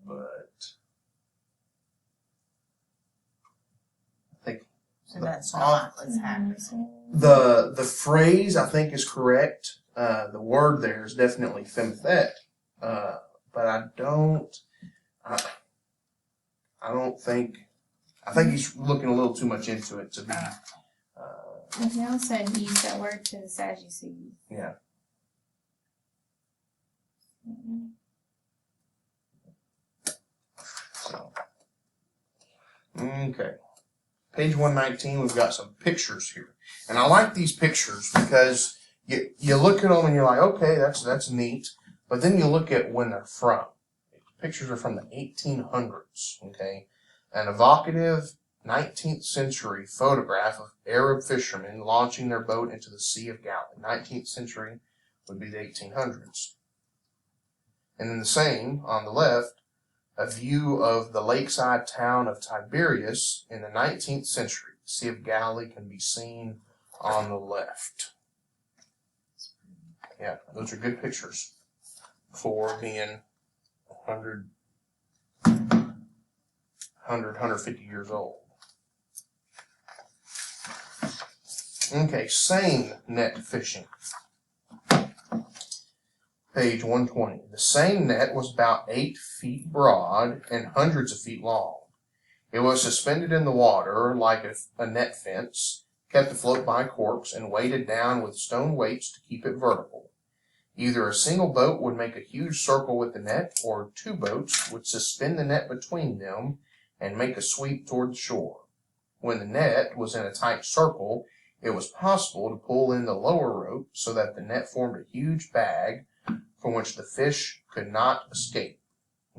But I think So that's not what's happening. the phrase I think is correct. The word there is definitely phimethet, but I don't think. I think he's looking a little too much into it to be. And he also used that word to the Sadducees. Yeah. So, okay. Page 119, we've got some pictures here. And I like these pictures because you look at them and you're like, okay, that's neat. But then you look at when they're from. Pictures are from the 1800s, okay? An evocative 19th century photograph of Arab fishermen launching their boat into the Sea of Galilee. 19th century would be the 1800s. And then the same, on the left, a view of the lakeside town of Tiberias in the 19th century. The Sea of Galilee can be seen on the left. Yeah, those are good pictures for being 150 years old. Okay, seine net fishing. Page 120. The seine net was about 8 feet broad and hundreds of feet long. It was suspended in the water like a net fence, kept afloat by corks, and weighted down with stone weights to keep it vertical. Either a single boat would make a huge circle with the net, or 2 boats would suspend the net between them and make a sweep toward the shore. When the net was in a tight circle, it was possible to pull in the lower rope so that the net formed a huge bag from which the fish could not escape.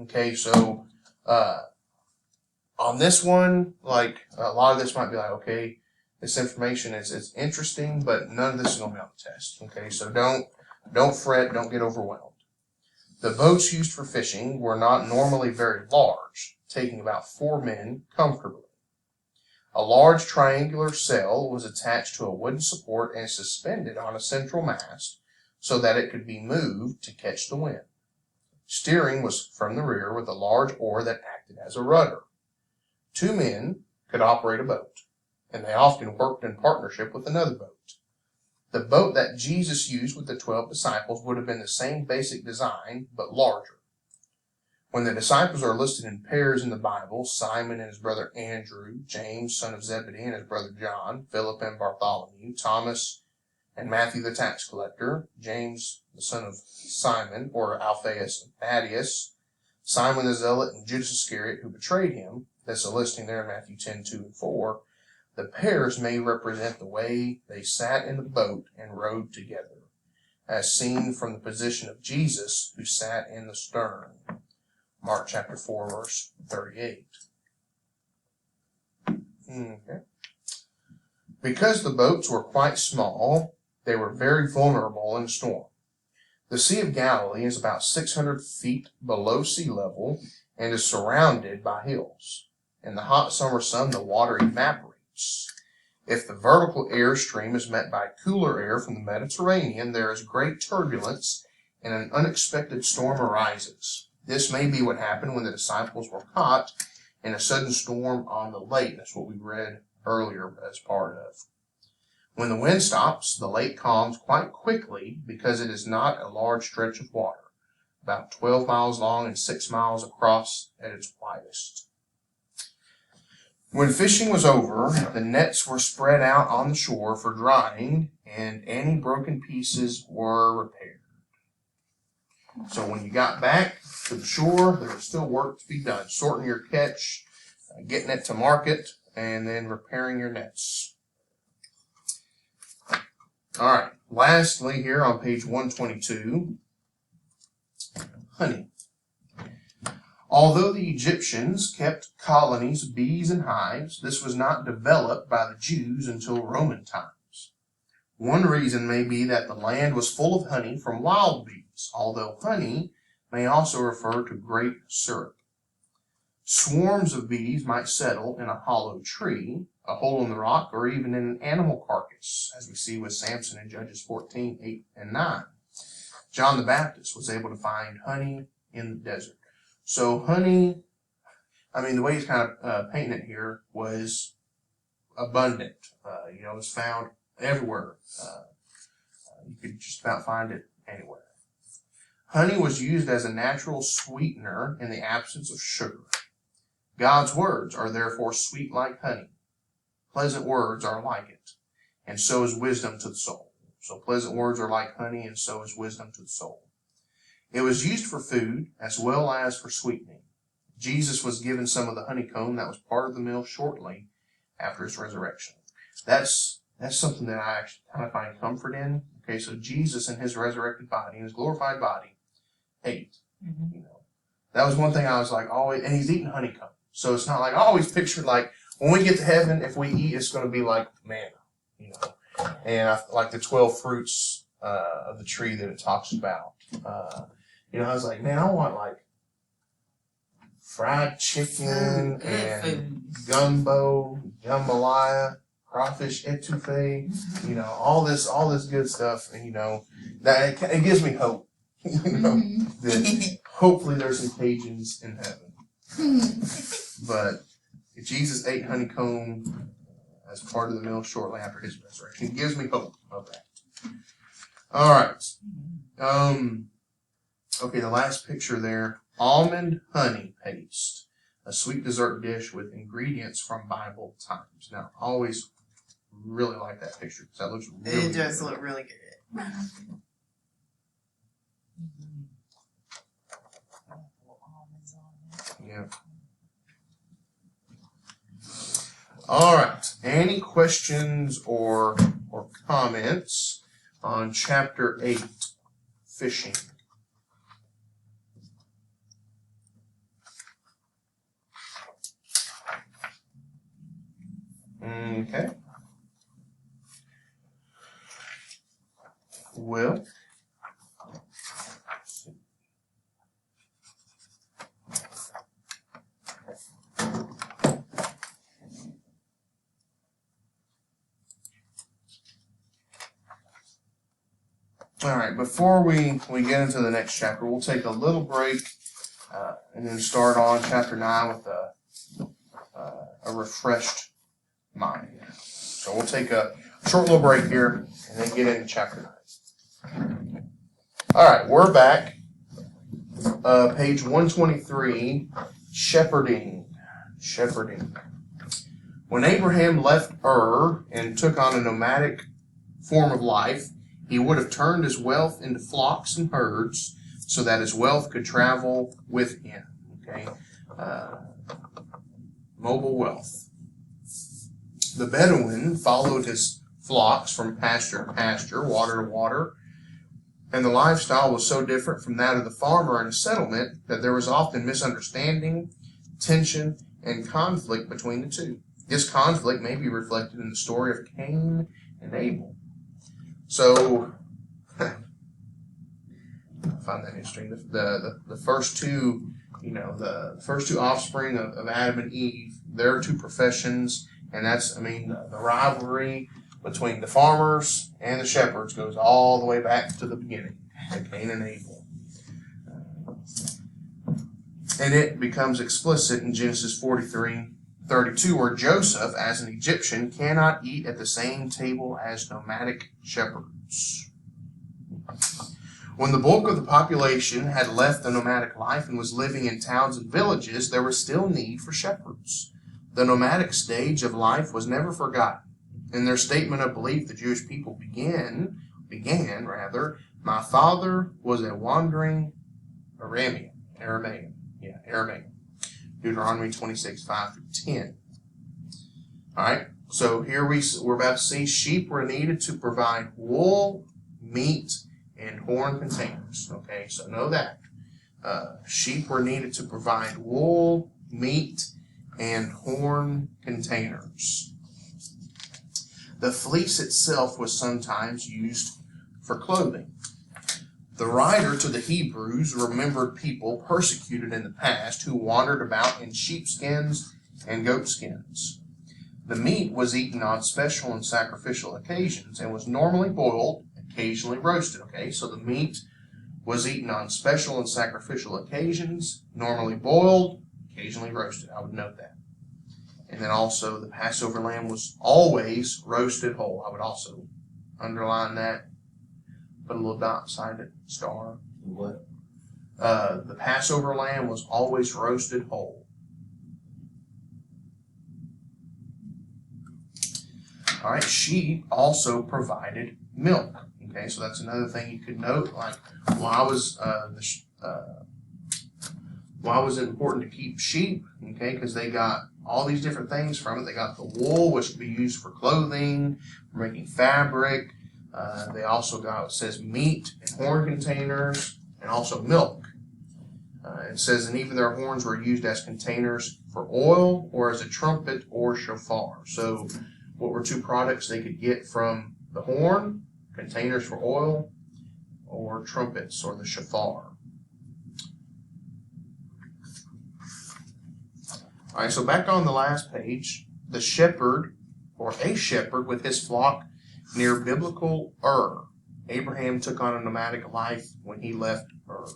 Okay, so on this one, like a lot of this might be like, okay, this information is interesting, but none of this is going to be on the test. Okay, so don't fret, don't get overwhelmed. The boats used for fishing were not normally very large, taking about 4 men comfortably. A large triangular sail was attached to a wooden support and suspended on a central mast so that it could be moved to catch the wind. Steering was from the rear with a large oar that acted as a rudder. 2 men could operate a boat, and they often worked in partnership with another boat. The boat that Jesus used with the 12 disciples would have been the same basic design, but larger. When the disciples are listed in pairs in the Bible, Simon and his brother Andrew, James, son of Zebedee, and his brother John, Philip and Bartholomew, Thomas and Matthew the tax collector, James the son of Simon, or Alphaeus and Thaddeus, Simon the zealot, and Judas Iscariot, who betrayed him. That's a listing there in Matthew 10, 2 and 4. The pairs may represent the way they sat in the boat and rowed together, as seen from the position of Jesus, who sat in the stern. Mark chapter 4, verse 38. Okay. Because the boats were quite small, they were very vulnerable in a storm. The Sea of Galilee is about 600 feet below sea level and is surrounded by hills. In the hot summer sun, the water evaporates. If the vertical air stream is met by cooler air from the Mediterranean, there is great turbulence and an unexpected storm arises. This may be what happened when the disciples were caught in a sudden storm on the lake. That's what we read earlier as part of. When the wind stops, the lake calms quite quickly because it is not a large stretch of water, about 12 miles long and 6 miles across at its widest. When fishing was over, the nets were spread out on the shore for drying, and any broken pieces were repaired. So when you got back to the shore, there was still work to be done. Sorting your catch, getting it to market, and then repairing your nets. All right. Lastly, here on page 122, honey. Although the Egyptians kept colonies of bees and hives, this was not developed by the Jews until Roman times. One reason may be that the land was full of honey from wild bees, although honey may also refer to grape syrup. Swarms of bees might settle in a hollow tree, a hole in the rock, or even in an animal carcass, as we see with Samson in Judges 14, 8, and 9. John the Baptist was able to find honey in the desert. So honey, the way he's kind of painting it here was abundant. It was found everywhere. You could just about find it anywhere. Honey was used as a natural sweetener in the absence of sugar. God's words are therefore sweet like honey. Pleasant words are like it, and so is wisdom to the soul. So pleasant words are like honey, and so is wisdom to the soul. It was used for food as well as for sweetening. Jesus was given some of the honeycomb that was part of the meal shortly after his resurrection. That's something that I actually kind of find comfort in. Okay, so Jesus in his resurrected body, in his glorified body, ate. Mm-hmm. That was one thing I was like, always, and he's eating honeycomb. So it's not like, I always pictured like, when we get to heaven, if we eat, it's going to be like manna, And I like the 12 fruits of the tree that it talks about. I was like, man, I want like fried chicken and gumbo, jambalaya, crawfish etouffee, all this good stuff, and that it gives me hope, that hopefully there's some Cajuns in heaven. But if Jesus ate honeycomb as part of the meal shortly after his resurrection, it gives me hope of that. All right. Okay, the last picture there, almond honey paste, a sweet dessert dish with ingredients from Bible times. Now, I always really like that picture because that looks really It does good. look really good. Yeah. All right. Any questions or comments on chapter 8, fishing? Okay. Well, All right, before we get into the next chapter, we'll take a little break and then start on chapter 9 with a refreshed mind. So we'll take a short little break here and then get into chapter 9. All right, we're back. Page 123, shepherding. Shepherding. When Abraham left Ur and took on a nomadic form of life, he would have turned his wealth into flocks and herds so that his wealth could travel with him. Okay, mobile wealth. The Bedouin followed his flocks from pasture to pasture, water to water, and the lifestyle was so different from that of the farmer in a settlement that there was often misunderstanding, tension, and conflict between the two. This conflict may be reflected in the story of Cain and Abel. So, I find that interesting. The first two, the first two offspring of Adam and Eve, their two professions, and that's, the rivalry between the farmers and the shepherds goes all the way back to the beginning, to Cain and Abel. And it becomes explicit in Genesis 43:32, where Joseph, as an Egyptian, cannot eat at the same table as nomadic shepherds. When the bulk of the population had left the nomadic life and was living in towns and villages, there was still need for shepherds. The nomadic stage of life was never forgotten. In their statement of belief, the Jewish people began, my father was a wandering Aramean. Deuteronomy 26:5-10. All right, so here we're about to see sheep were needed to provide wool, meat, and horn containers. Okay, so know that. Sheep were needed to provide wool, meat, and horn containers. The fleece itself was sometimes used for clothing. The writer to the Hebrews remembered people persecuted in the past who wandered about in sheepskins and goatskins. The meat was eaten on special and sacrificial occasions and was normally boiled, occasionally roasted. Okay, so the meat was eaten on special and sacrificial occasions, normally boiled, occasionally roasted. I would note that. And then also the Passover lamb was always roasted whole. I would also underline that. Put a little dot beside it, star. What? The Passover lamb was always roasted whole. All right, sheep also provided milk. Okay, so that's another thing you could note. Like, why was it important to keep sheep? Okay, because they got all these different things from it. They got the wool, which could be used for clothing, for making fabric. They also got, it says, meat and horn containers, and also milk. It says, and even their horns were used as containers for oil or as a trumpet or shofar. So what were two products they could get from the horn? Containers for oil or trumpets or the shofar. All right, so back on the last page, the shepherd or a shepherd with his flock near biblical Ur. Abraham took on a nomadic life when he left Ur.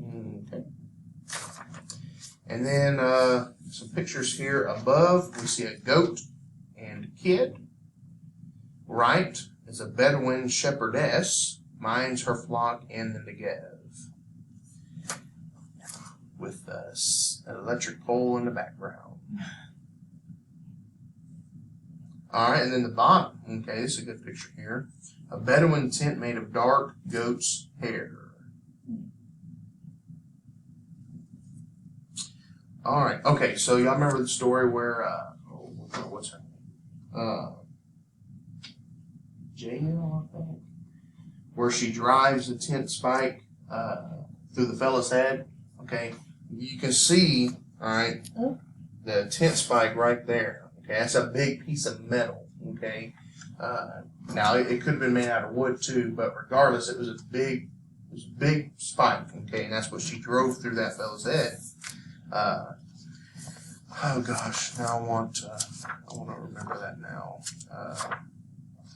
Okay. And then some pictures here above. We see a goat and kid. Right is a Bedouin shepherdess, minds her flock in the Negev, with an electric pole in the background. All right, and then the bottom. Okay, this is a good picture here. A Bedouin tent made of dark goat's hair. All right, okay, so y'all remember the story where, what's her name? Jael, I think, where she drives the tent spike through the fellow's head. Okay, you can see, all right, the tent spike right there. Okay, that's a big piece of metal. Okay, now it could have been made out of wood too, but regardless, it was a big spike. Okay, and that's what she drove through that fellow's head. Oh gosh, now I want to remember that now. I'm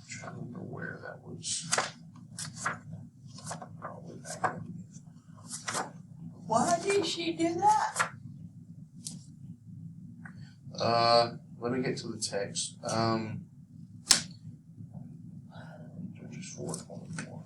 trying to remember where that was. Why did she do that? Let me get to the text. Judges 4:24.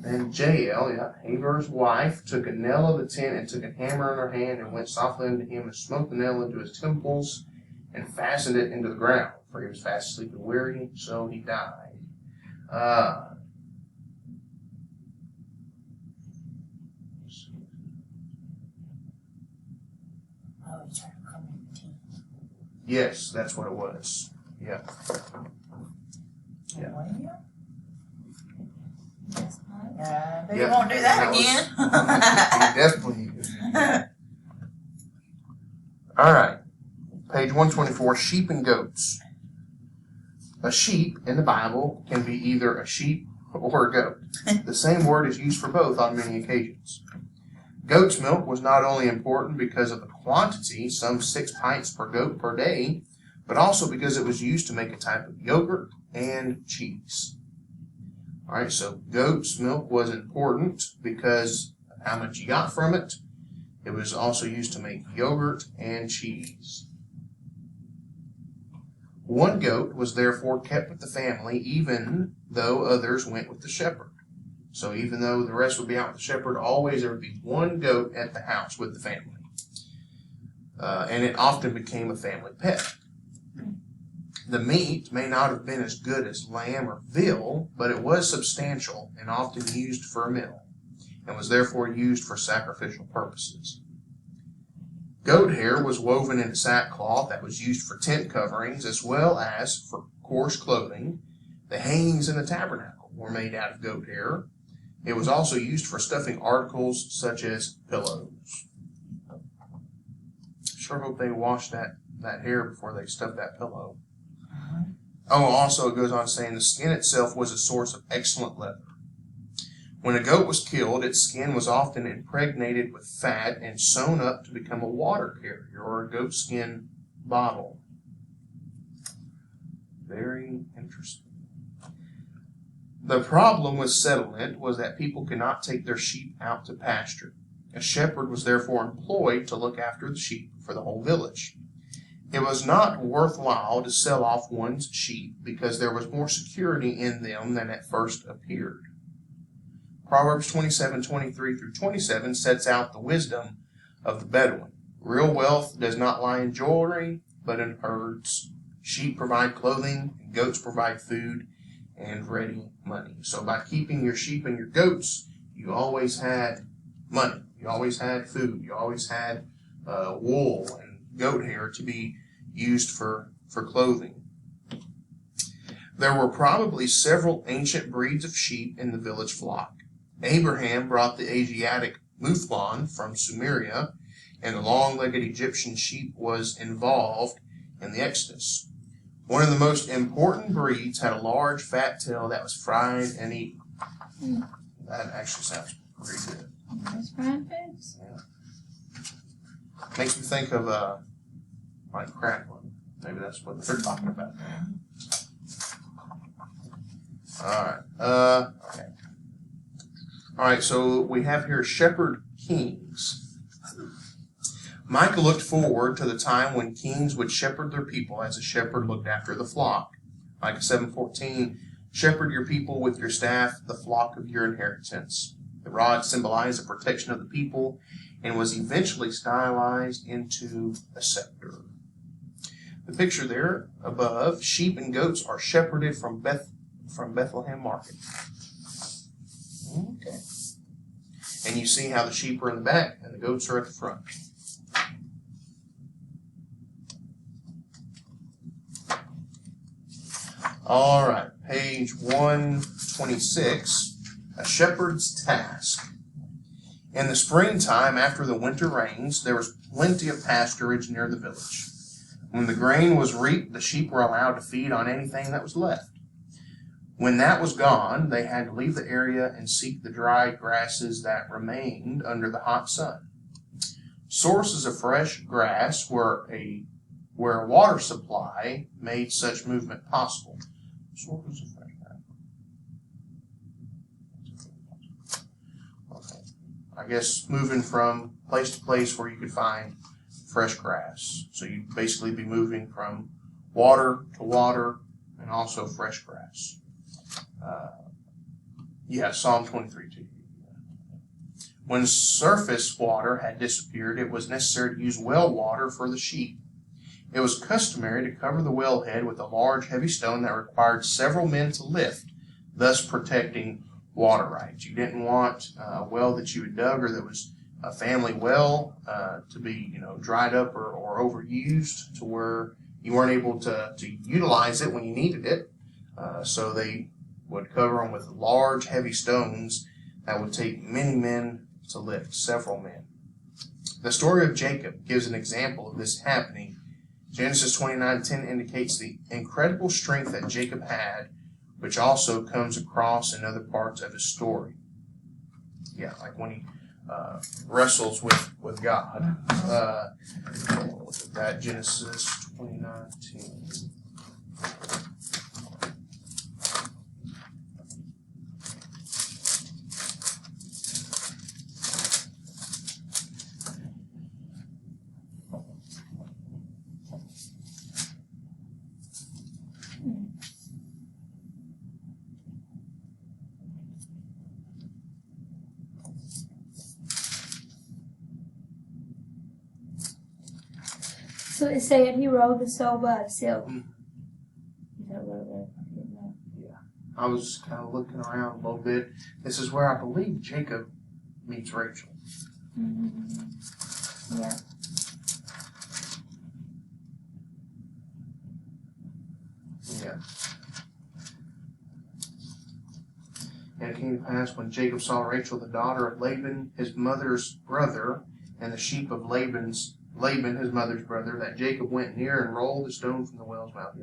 And Jael, Hagar's wife, took a nail of the tent and took a hammer in her hand and went softly unto him and smote the nail into his temples and fastened it into the ground. For he was fast asleep and weary, so he died. Oh, he's trying to come in the team. Yes, that's what it was. Yeah. Yeah. Well, Yes, but Yeah, you won't do that He again. definitely. All right. Page 124, sheep and goats. A sheep in the Bible can be either a sheep or a goat. The same word is used for both on many occasions. Goat's milk was not only important because of the quantity, some 6 pints per goat per day, but also because it was used to make a type of yogurt and cheese. All right, so goat's milk was important because of how much you got from it. It was also used to make yogurt and cheese. One goat was therefore kept with the family, even though others went with the shepherd. So even though the rest would be out with the shepherd, always there would be one goat at the house with the family. And it often became a family pet. The meat may not have been as good as lamb or veal, but it was substantial and often used for a meal, and was therefore used for sacrificial purposes. Goat hair was woven into sackcloth that was used for tent coverings as well as for coarse clothing. The hangings in the tabernacle were made out of goat hair. It was also used for stuffing articles such as pillows. Sure hope they washed that hair before they stuffed that pillow. Oh, also it goes on saying the skin itself was a source of excellent leather. When a goat was killed, its skin was often impregnated with fat and sewn up to become a water carrier or a goat skin bottle. Very interesting. The problem with settlement was that people could not take their sheep out to pasture. A shepherd was therefore employed to look after the sheep for the whole village. It was not worthwhile to sell off one's sheep because there was more security in them than at first appeared. Proverbs 27:23-27 sets out the wisdom of the Bedouin. Real wealth does not lie in jewelry, but in herds. Sheep provide clothing, and goats provide food and ready money. So by keeping your sheep and your goats, you always had money. You always had food. You always had wool and goat hair to be used for clothing. There were probably several ancient breeds of sheep in the village flock. Abraham brought the Asiatic mouflon from Sumeria, and the long-legged Egyptian sheep was involved in the Exodus. One of the most important breeds had a large fat tail that was fried and eaten. That actually sounds pretty good. Those fried foods. Makes me think of like crackling. Maybe that's what they're talking about. All right. Okay. All right. So we have here shepherd kings. Micah looked forward to the time when kings would shepherd their people as a shepherd looked after the flock. Micah 7:14, shepherd your people with your staff, the flock of your inheritance. The rod symbolized the protection of the people and was eventually stylized into a scepter. The picture there above, sheep and goats are shepherded from Bethlehem Market. Okay. And you see how the sheep are in the back and the goats are at the front. All right, page 126, a shepherd's task. In the springtime, after the winter rains, there was plenty of pasturage near the village. When the grain was reaped, the sheep were allowed to feed on anything that was left. When that was gone, they had to leave the area and seek the dry grasses that remained under the hot sun. Sources of fresh grass where a water supply made such movement possible. Sources of fresh grass. Okay. I guess moving from place to place where you could find fresh grass. So you'd basically be moving from water to water and also fresh grass. Psalm 23 too. When surface water had disappeared, it was necessary to use well water for the sheep. It was customary to cover the wellhead with a large, heavy stone that required several men to lift, thus protecting water rights. You didn't want a well that you had dug or that was a family well to be, dried up or overused to where you weren't able to utilize it when you needed it. So they would cover them with large, heavy stones that would take many men to lift, several men. The story of Jacob gives an example of this happening. Genesis 29:10 indicates the incredible strength that Jacob had, which also comes across in other parts of his story. Yeah, like when he wrestles with God. Look at that, Genesis 29:10. So it said he rode the stone by himself. Mm. Is that what it was? I didn't know. I was kind of looking around a little bit. This is where I believe Jacob meets Rachel. Mm-hmm. Yeah. Yeah. And it came to pass when Jacob saw Rachel, the daughter of Laban, his mother's brother, and the sheep of Laban, his mother's brother, that Jacob went near and rolled the stone from the well's mouth,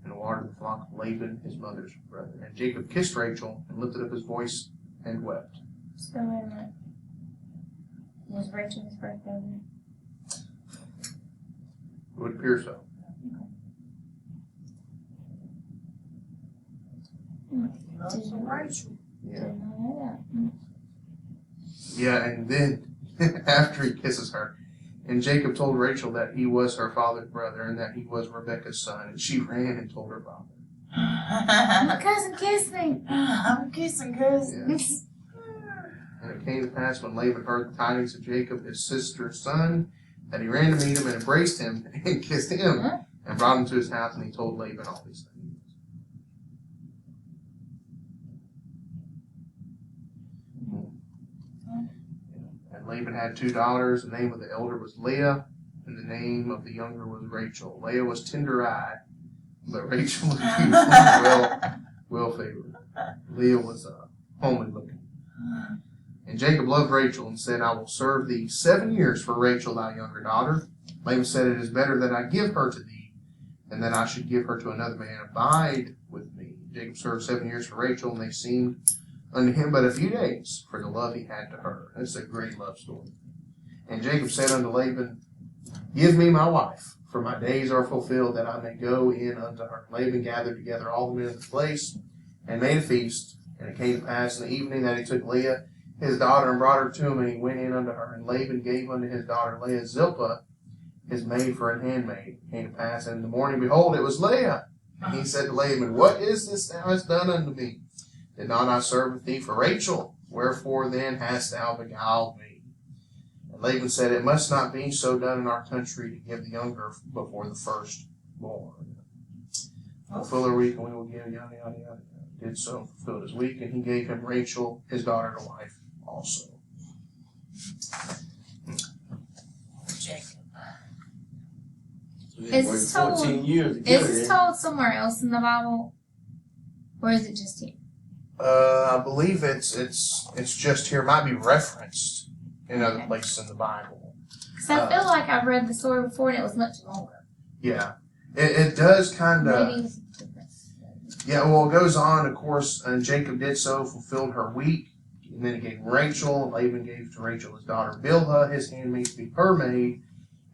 and watered the flock of Laban, his mother's brother. And Jacob kissed Rachel and lifted up his voice and wept. So wait a minute. Was Rachel his first cousin? It would appear so. Rachel. Yeah. Didn't know that. Yeah, and then after he kisses her, and Jacob told Rachel that he was her father's brother and that he was Rebekah's son, and she ran and told her father. My cousin kissed me. I'm kissing cousin. And it came to pass when Laban heard the tidings of Jacob, his sister's son, that he ran to meet him and embraced him and kissed him and brought him to his house, and he told Laban all these things. And Laban had 2 daughters. The name of the elder was Leah, and the name of the younger was Rachel. Leah was tender-eyed, but Rachel was beautiful and well-favored. Leah was homely-looking. And Jacob loved Rachel and said, I will serve thee 7 years for Rachel, thy younger daughter. Laban said, it is better that I give her to thee than that I should give her to another man. Abide with me. Jacob served 7 years for Rachel, and they seemed unto him but a few days for the love he had to her. That's a great love story. And Jacob said unto Laban, give me my wife, for my days are fulfilled, that I may go in unto her. Laban gathered together all the men of the place, and made a feast. And it came to pass in the evening that he took Leah, his daughter, and brought her to him, and he went in unto her. And Laban gave unto his daughter Leah Zilpah, his maid, for an handmaid. It came to pass, and in the morning, behold, it was Leah. And he said to Laban, what is this thou hast done unto me? Did not I serve with thee for Rachel? Wherefore then hast thou beguiled me? And Laban said, it must not be so done in our country to give the younger before the firstborn. Fulfill her week, and we will give yada yada yada. Did so, fulfilled his week, and he gave him Rachel, his daughter, to wife also. Jacob. So they Is worked this told- 14 years to get Is her this there. told somewhere else in the Bible? Or is it just here? I believe it's just here. It might be referenced in other Okay. places in the Bible. Because I feel like I've read the story before and it was much longer. Yeah. It does kind of. Maybe it's different. Yeah, well, it goes on, of course, and Jacob did so, fulfilled her week, and then he gave Rachel, and Laban gave to Rachel his daughter Bilhah, his handmaid, to be her maid,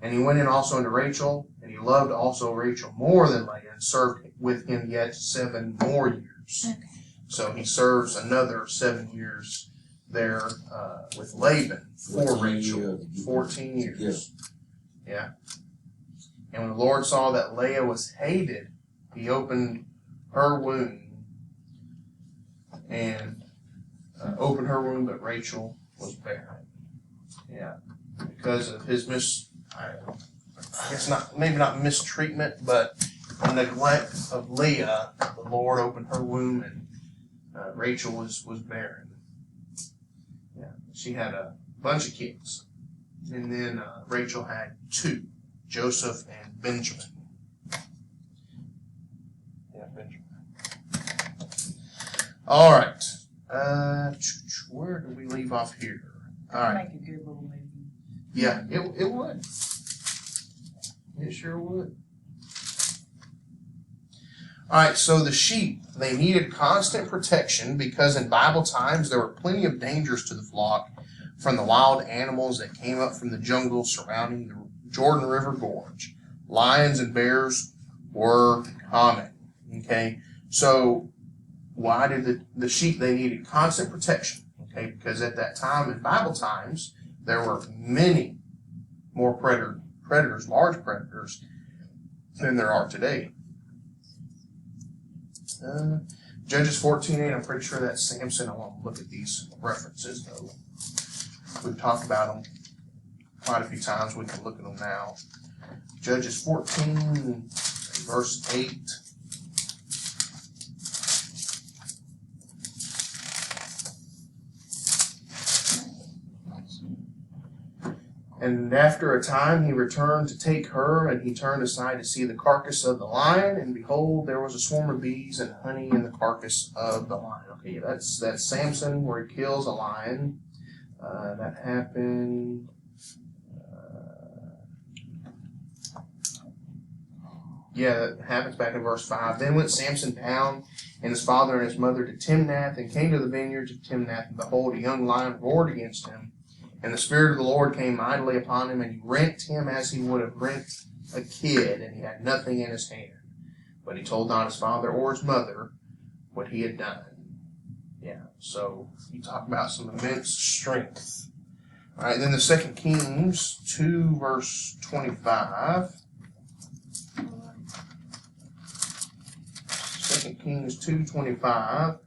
and he went in also unto Rachel, and he loved also Rachel more than Leah, and served with him yet 7 more years. Okay. So he serves another 7 years there with Laban for 14 Rachel. years. 14 years. Yeah. And when the Lord saw that Leah was hated, he opened her womb and opened her womb, but Rachel was barren. Yeah. Because of his I guess maybe not mistreatment, but neglect of Leah, the Lord opened her womb and Rachel was barren. Yeah. She had a bunch of kids. And then Rachel had 2, Joseph and Benjamin. Yeah, Benjamin. All right. Where do we leave off here? All right. Make a good little movie. Yeah, it would. It sure would. All right, so the sheep, they needed constant protection because in Bible times there were plenty of dangers to the flock from the wild animals that came up from the jungle surrounding the Jordan River Gorge. Lions and bears were common. Okay, so why did the sheep, they needed constant protection? Okay, because at that time, in Bible times, there were many more predators, large predators, than there are today. Judges 14:8, I'm pretty sure that's Samson. I want to look at these references, though. We've talked about them quite a few times. We can look at them now. Judges 14, verse 8. And after a time he returned to take her, and he turned aside to see the carcass of the lion, and behold, there was a swarm of bees and honey in the carcass of the lion. Okay, that's Samson where he kills a lion. That happened. That happens back in verse 5. Then went Samson down, and his father and his mother, to Timnath, and came to the vineyards of Timnath, and behold, a young lion roared against him. And the Spirit of the Lord came mightily upon him, and he rent him as he would have rent a kid, and he had nothing in his hand. But he told not his father or his mother what he had done. Yeah, so you talk about some immense strength. All right, then the 2 Kings 2, verse 25. 2 Kings 2:25.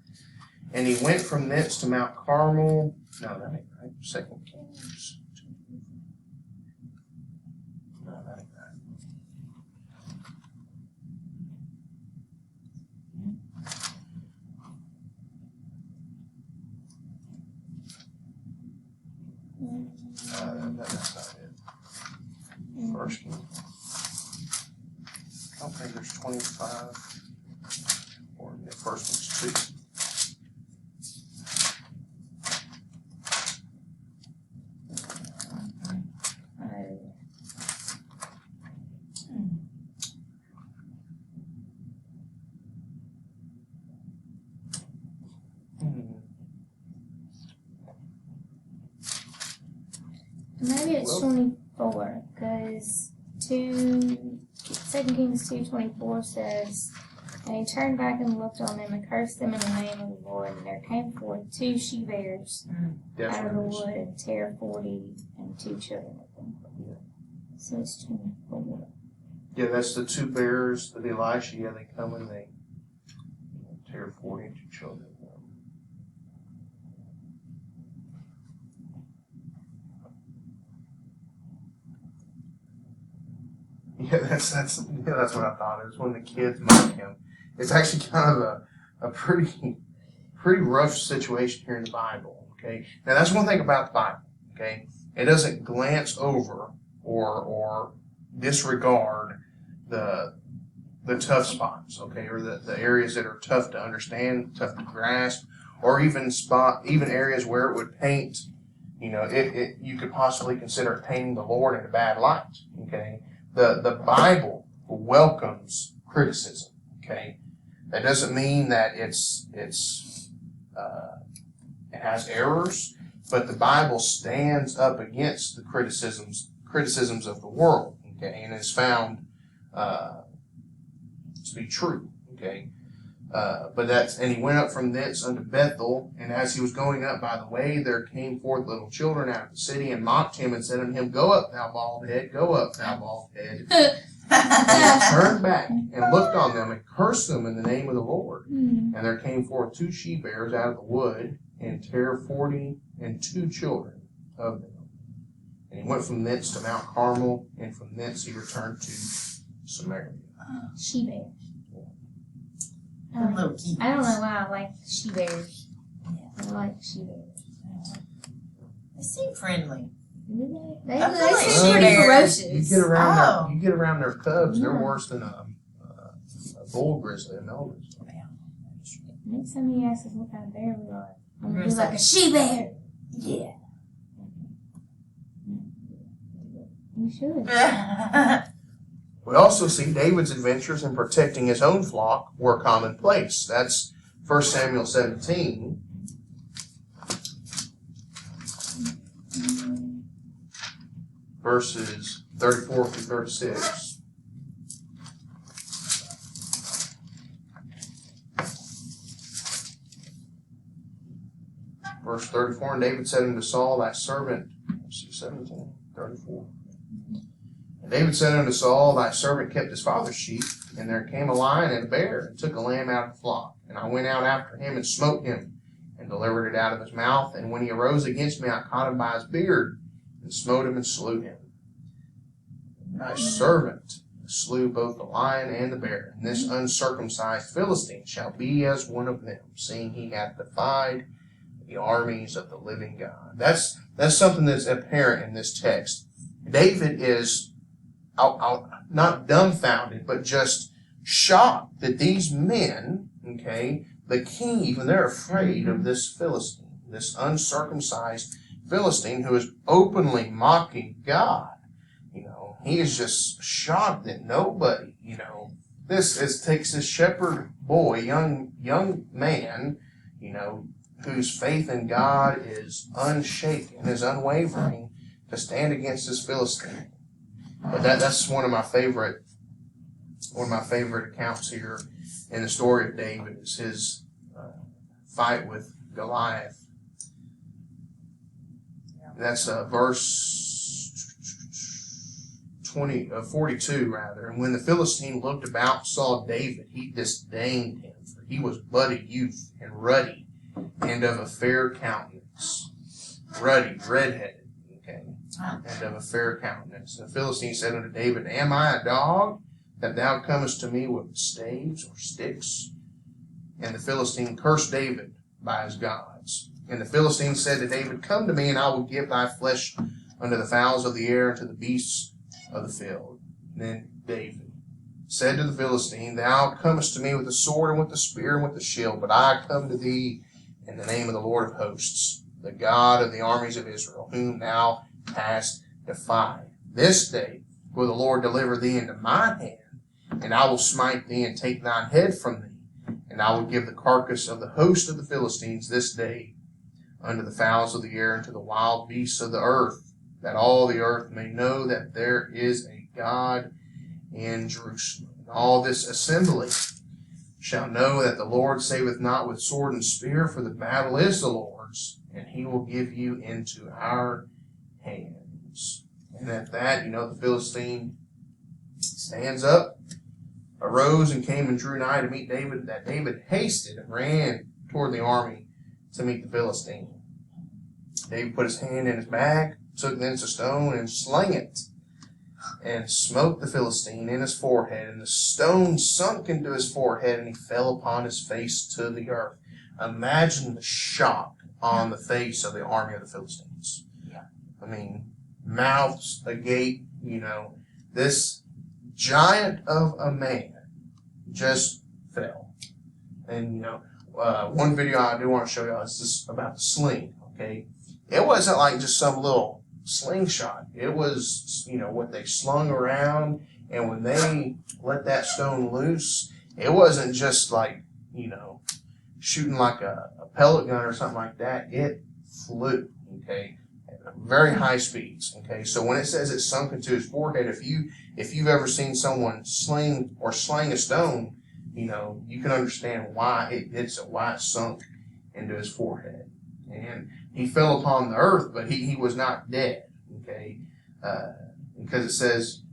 And he went from thence to Mount Carmel. No, that ain't right. 2 Kings 2. No, that ain't right. That's not it. First King. I don't think there's 25. Or the first one's 2. Maybe it's Well- 24, because 2 Kings 2:24 says, and he turned back and looked on them and cursed them in the name of the Lord, and there came forth 2 she-bears out of the wood, and tear 40, and 2 children with them. So it's 24. Yeah, that's the 2 bears of Elisha. Yeah, they come and they tear 40 and 2 children. Yeah, that's what I thought. It was when the kids mock him. It's actually kind of a pretty rough situation here in the Bible. Okay, now that's one thing about the Bible. Okay, it doesn't glance over or disregard the tough spots. Okay, or the areas that are tough to understand, tough to grasp, or even areas where it would paint. You could possibly consider it painting the Lord in a bad light. Okay. The Bible welcomes criticism. Okay, that doesn't mean that it has errors, but the Bible stands up against the criticisms of the world. Okay, and is found to be true. Okay. And he went up from thence unto Bethel, and as he was going up by the way, there came forth little children out of the city, and mocked him, and said unto him, Go up, thou bald head, go up, thou bald head. And he turned back, and looked on them, and cursed them in the name of the Lord. And there came forth 2 she-bears out of the wood, and tare 42 children of them. And he went from thence to Mount Carmel, and from thence he returned to Samaria. She-bears. Little kids. I don't know why I like she-bears. I like she-bears. They seem friendly. Do they? I They feel like seem pretty she-bears. ferocious. You get around their cubs, they're worse than a bull grizzly, a male grizzly. Next time he asks us what kind of bear we are, I'm You're gonna be gonna like a she-bear. Yeah. You should. We also see David's adventures in protecting his own flock were commonplace. That's 1 Samuel 17. Verses 34 through 36. Verse 34, and David said unto Saul, thy servant, 17, 34. And David said unto Saul, thy servant kept his father's sheep, and there came a lion and a bear, and took a lamb out of the flock. And I went out after him, and smote him, and delivered it out of his mouth. And when he arose against me, I caught him by his beard, and smote him, and slew him. Thy servant slew both the lion and the bear, and this uncircumcised Philistine shall be as one of them, seeing he hath defied the armies of the living God. That's something that's apparent in this text. David is not dumbfounded, but just shocked that these men, okay, the king even, they're afraid of this Philistine, this uncircumcised Philistine who is openly mocking God. You know, he is just shocked that nobody, takes this shepherd boy, young man, whose faith in God is unshaken, is unwavering, to stand against this Philistine. But that's one of my favorite accounts here in the story of David, is his fight with Goliath. That's verse 42 rather. And when the Philistine looked about, saw David, he disdained him, for he was but a youth and ruddy, and of a fair countenance. Ruddy, redheaded, okay, and of a fair countenance. And the Philistine said unto David, Am I a dog, that thou comest to me with staves or sticks? And the Philistine cursed David by his gods. And the Philistine said to David, Come to me, and I will give thy flesh unto the fowls of the air, and to the beasts of the field. And then David said to the Philistine, Thou comest to me with the sword, and with the spear, and with the shield, but I come to thee in the name of the Lord of hosts, the God of the armies of Israel, whom thou hast defied. This day will the Lord deliver thee into my hand, and I will smite thee and take thine head from thee. And I will give the carcass of the host of the Philistines this day unto the fowls of the air and to the wild beasts of the earth, that all the earth may know that there is a God in Jerusalem. And all this assembly shall know that the Lord saveth not with sword and spear, for the battle is the Lord's, and he will give you into our hands. And at that, the Philistine stands up, arose, and came and drew nigh to meet David. That David hasted and ran toward the army to meet the Philistine. David put his hand in his bag, took thence a stone, and slang it, and smote the Philistine in his forehead. And the stone sunk into his forehead, and he fell upon his face to the earth. Imagine the shock on the face of the army of the Philistines. Yeah. I mean, mouths agape, this giant of a man just fell. And, one video I do want to show y'all is this about the sling, okay? It wasn't like just some little slingshot. It was, what they slung around, And when they let that stone loose, it wasn't just like, shooting like a pellet gun or something like that. It flew, okay, at very high speeds, okay. So when it says it sunk into his forehead, if you've ever seen someone sling a stone, you can understand why it sunk into his forehead. And he fell upon the earth, but he was not dead, okay, because it says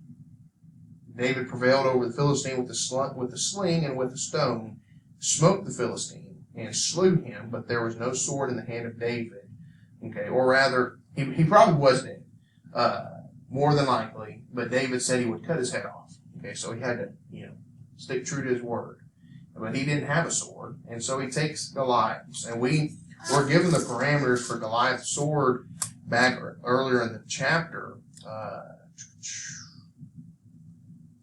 David prevailed over the Philistine with the sling and with the stone, smote the Philistine and slew him, but there was no sword in the hand of David. Okay, or rather, he probably was dead, more than likely, but David said he would cut his head off. Okay, so he had to, stick true to his word. But he didn't have a sword, and so he takes Goliath. And we were given the parameters for Goliath's sword back earlier in the chapter. Let's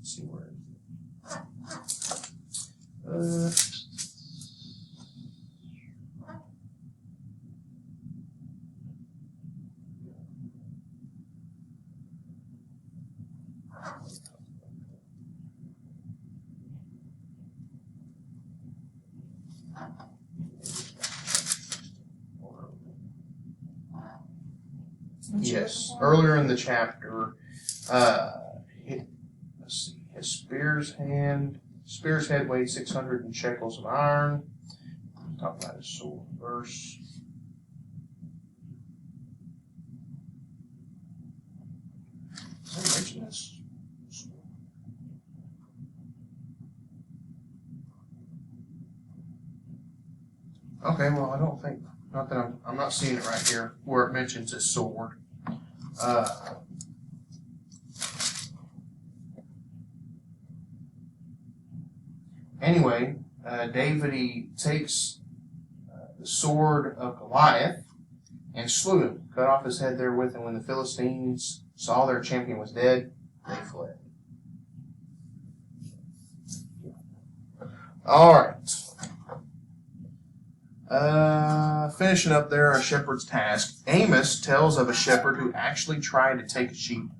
see where it is. Yes, earlier in the chapter, let's see, his spear's head weighed 600 shekels of iron. Talk about his sword verse. Does it mention this? Okay, well, I don't think, not that I'm not seeing it right here where it mentions his sword. Anyway, David, he takes the sword of Goliath and slew him, cut off his head therewith, and when the Philistines saw their champion was dead, they fled. All right. Finishing up there, a shepherd's task. Amos tells of a shepherd who actually tried to take a sheep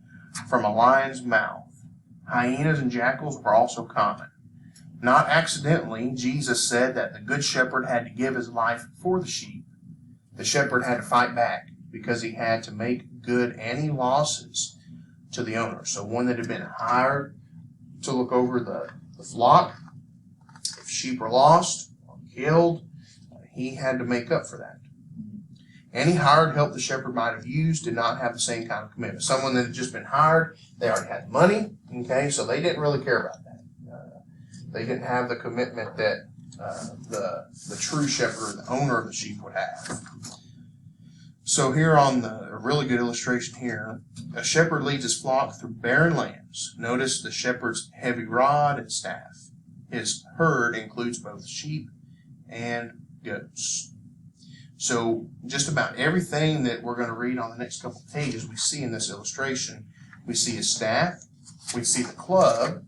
from a lion's mouth. Hyenas and jackals were also common. Not accidentally, Jesus said that the good shepherd had to give his life for the sheep. The shepherd had to fight back because he had to make good any losses to the owner. So one that had been hired to look over the flock, if sheep were lost or killed, he had to make up for that. Any hired help the shepherd might have used did not have the same kind of commitment. Someone that had just been hired, they already had money, okay, so they didn't really care about that. They didn't have the commitment that the true shepherd, the owner of the sheep, would have. So here on a really good illustration here, a shepherd leads his flock through barren lands. Notice the shepherd's heavy rod and staff. His herd includes both sheep and goats. So just about everything that we're going to read on the next couple of pages we see in this illustration. We see his staff, we see the club,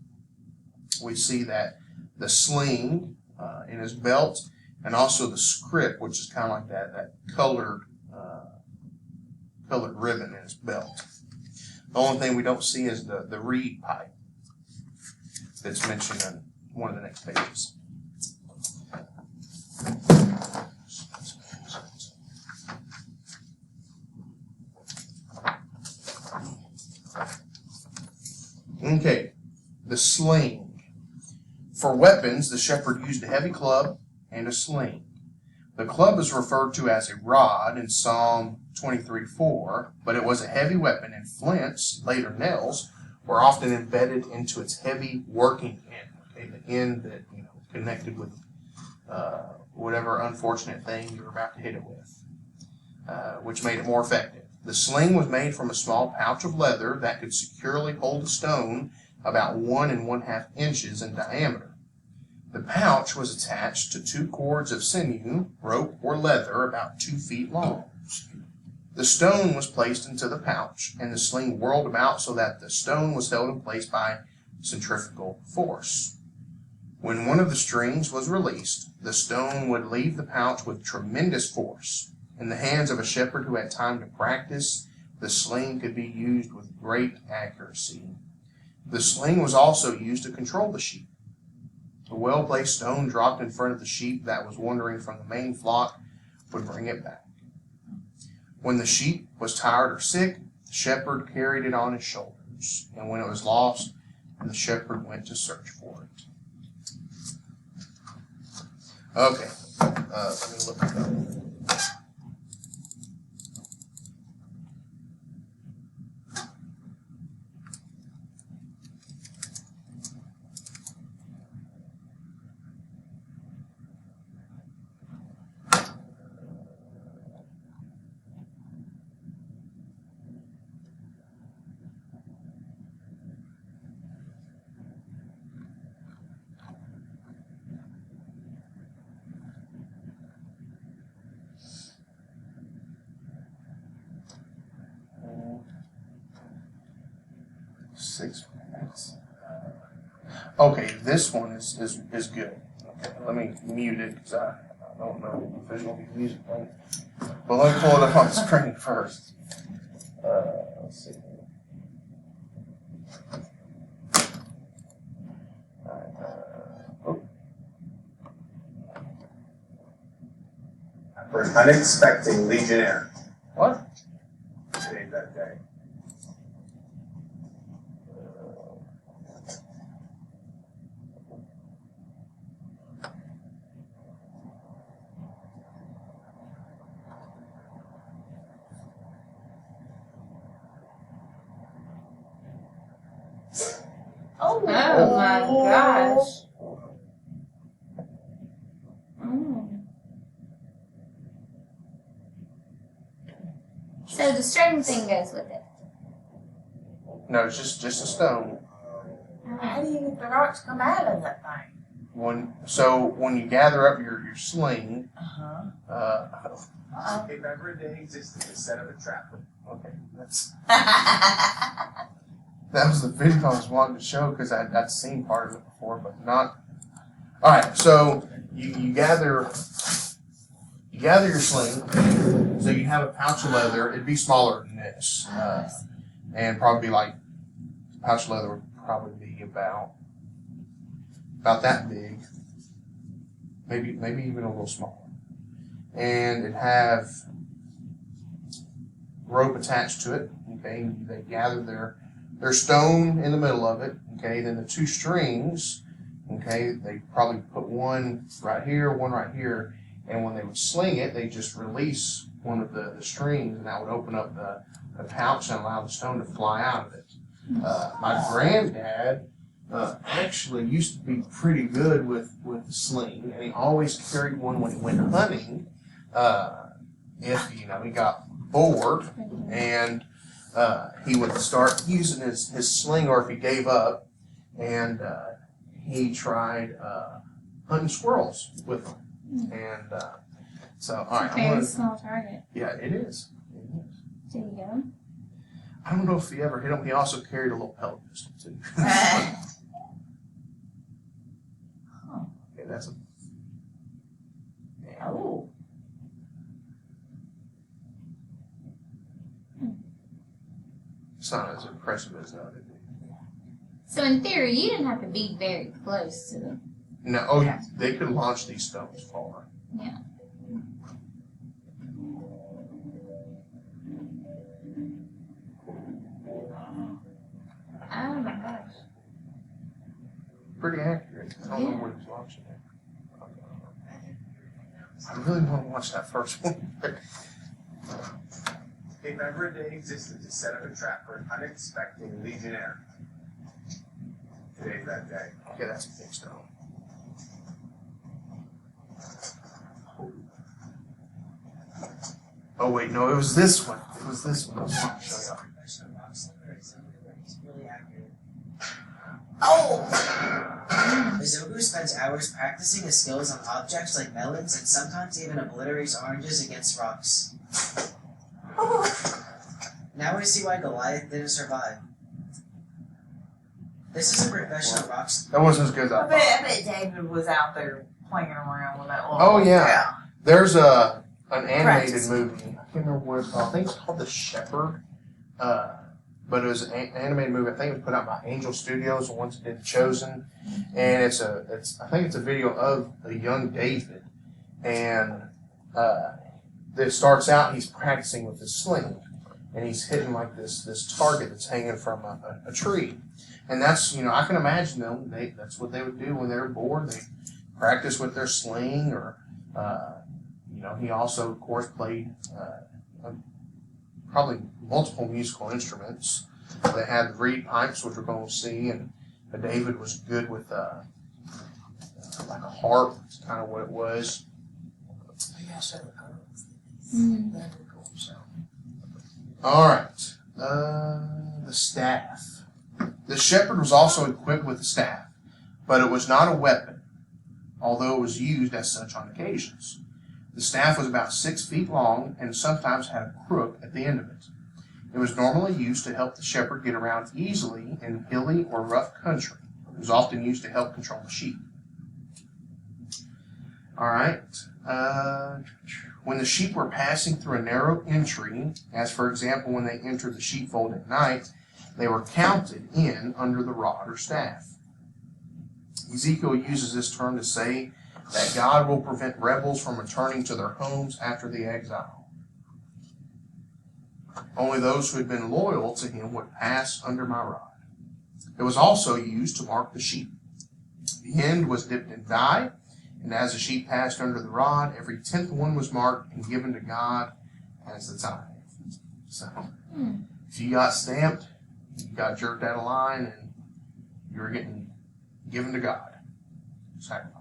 we see that the sling in his belt, and also the scrip, which is kind of like that colored ribbon in his belt. The only thing we don't see is the reed pipe that's mentioned in one of the next pages. Okay, the sling. For weapons, the shepherd used a heavy club and a sling. The club is referred to as a rod in Psalm 23:4, but it was a heavy weapon, and flints, later nails, were often embedded into its heavy working end. Okay, the end that connected with whatever unfortunate thing you were about to hit it with, which made it more effective. The sling was made from a small pouch of leather that could securely hold a stone about 1 1/2 inches in diameter. The pouch was attached to 2 cords of sinew, rope, or leather about 2 feet long. The stone was placed into the pouch, and the sling whirled about so that the stone was held in place by centrifugal force. When one of the strings was released, the stone would leave the pouch with tremendous force. In the hands of a shepherd who had time to practice, the sling could be used with great accuracy. The sling was also used to control the sheep. A well-placed stone dropped in front of the sheep that was wandering from the main flock would bring it back. When the sheep was tired or sick, the shepherd carried it on his shoulders, and when it was lost, the shepherd went to search for it. Okay, let me look it up. Six minutes. Okay, this one is good. Okay, let me mute it because I don't know if there's going to be music on it. But let me pull it up on the screen first. Let's see. For an unexpecting legionnaire. What? Today's that day. Oh, Oh my gosh. Mm. So the string thing goes with it. No, it's just a stone. How do you get the rocks come out of that thing? When you gather up your sling, Uh-oh. If ever a day existed to set up a trap. okay, that was the video I was wanting to show because I'd seen part of it before, but not. All right, so you gather your sling. So you have a pouch of leather. It'd be smaller than this, and probably like pouch of leather would probably be about that big, maybe even a little smaller, and it'd have rope attached to it. Okay, they gather their stone in the middle of it. Okay, then the two strings. Okay, they probably put one right here, and when they would sling it, they just release one of the strings, and that would open up the pouch and allow the stone to fly out of it. My granddad actually used to be pretty good with the sling, and he always carried one when he went hunting. If he got bored, and he would start using his sling, or if he gave up, and he tried hunting squirrels with them. And so, all right, Very small target. yeah, it is. There you go. I don't know if he ever hit him. He also carried a little pellet pistol too. Okay, that's a. Yeah. Oh. It's not as impressive as the other. So in theory, you didn't have to be very close to them. No, they could launch these stones far. Yeah. Oh my gosh. Pretty accurate. I don't know where he's launching it. I really want to watch that first one. If ever a day existed to set up a trap for an unexpected legionnaire. Today's that day. Okay, that's a big stone. Oh wait, no, it was this one. It was this one. I was trying to show you. Oh! The Zobu spends hours practicing his skills on objects like melons and sometimes even obliterates oranges against rocks. Now we see why Goliath didn't survive. This is a professional rock. That wasn't as good as I I bet thought. David was out there playing around with that little. Oh, yeah. There's an animated Practice. movie. I can't remember what it's called. I think it's called The Shepherd. but it was an animated movie. I think it was put out by Angel Studios, the ones that did Chosen, and I think it's a video of a young David, and it starts out he's practicing with his sling, and he's hitting like this target that's hanging from a tree, and that's I can imagine them. That's what they would do when they were bored. They practice with their sling, or he also of course played probably multiple musical instruments. They had the reed pipes, which we're going to see, and David was good with like a harp. That's kind of what it was. All right, the staff. The shepherd was also equipped with a staff, but it was not a weapon, although it was used as such on occasions. The staff was about 6 feet long and sometimes had a crook at the end of it. It was normally used to help the shepherd get around easily in hilly or rough country. It was often used to help control the sheep. All right. When the sheep were passing through a narrow entry, as for example when they entered the sheepfold at night, they were counted in under the rod or staff. Ezekiel uses this term to say that God will prevent rebels from returning to their homes after the exile. Only those who had been loyal to him would pass under my rod. It was also used to mark the sheep. The end was dipped in dye, and as the sheep passed under the rod, every 10th one was marked and given to God as the tithe. So, if you got stamped, you got jerked out of line, and you were getting given to God. Sacrifice.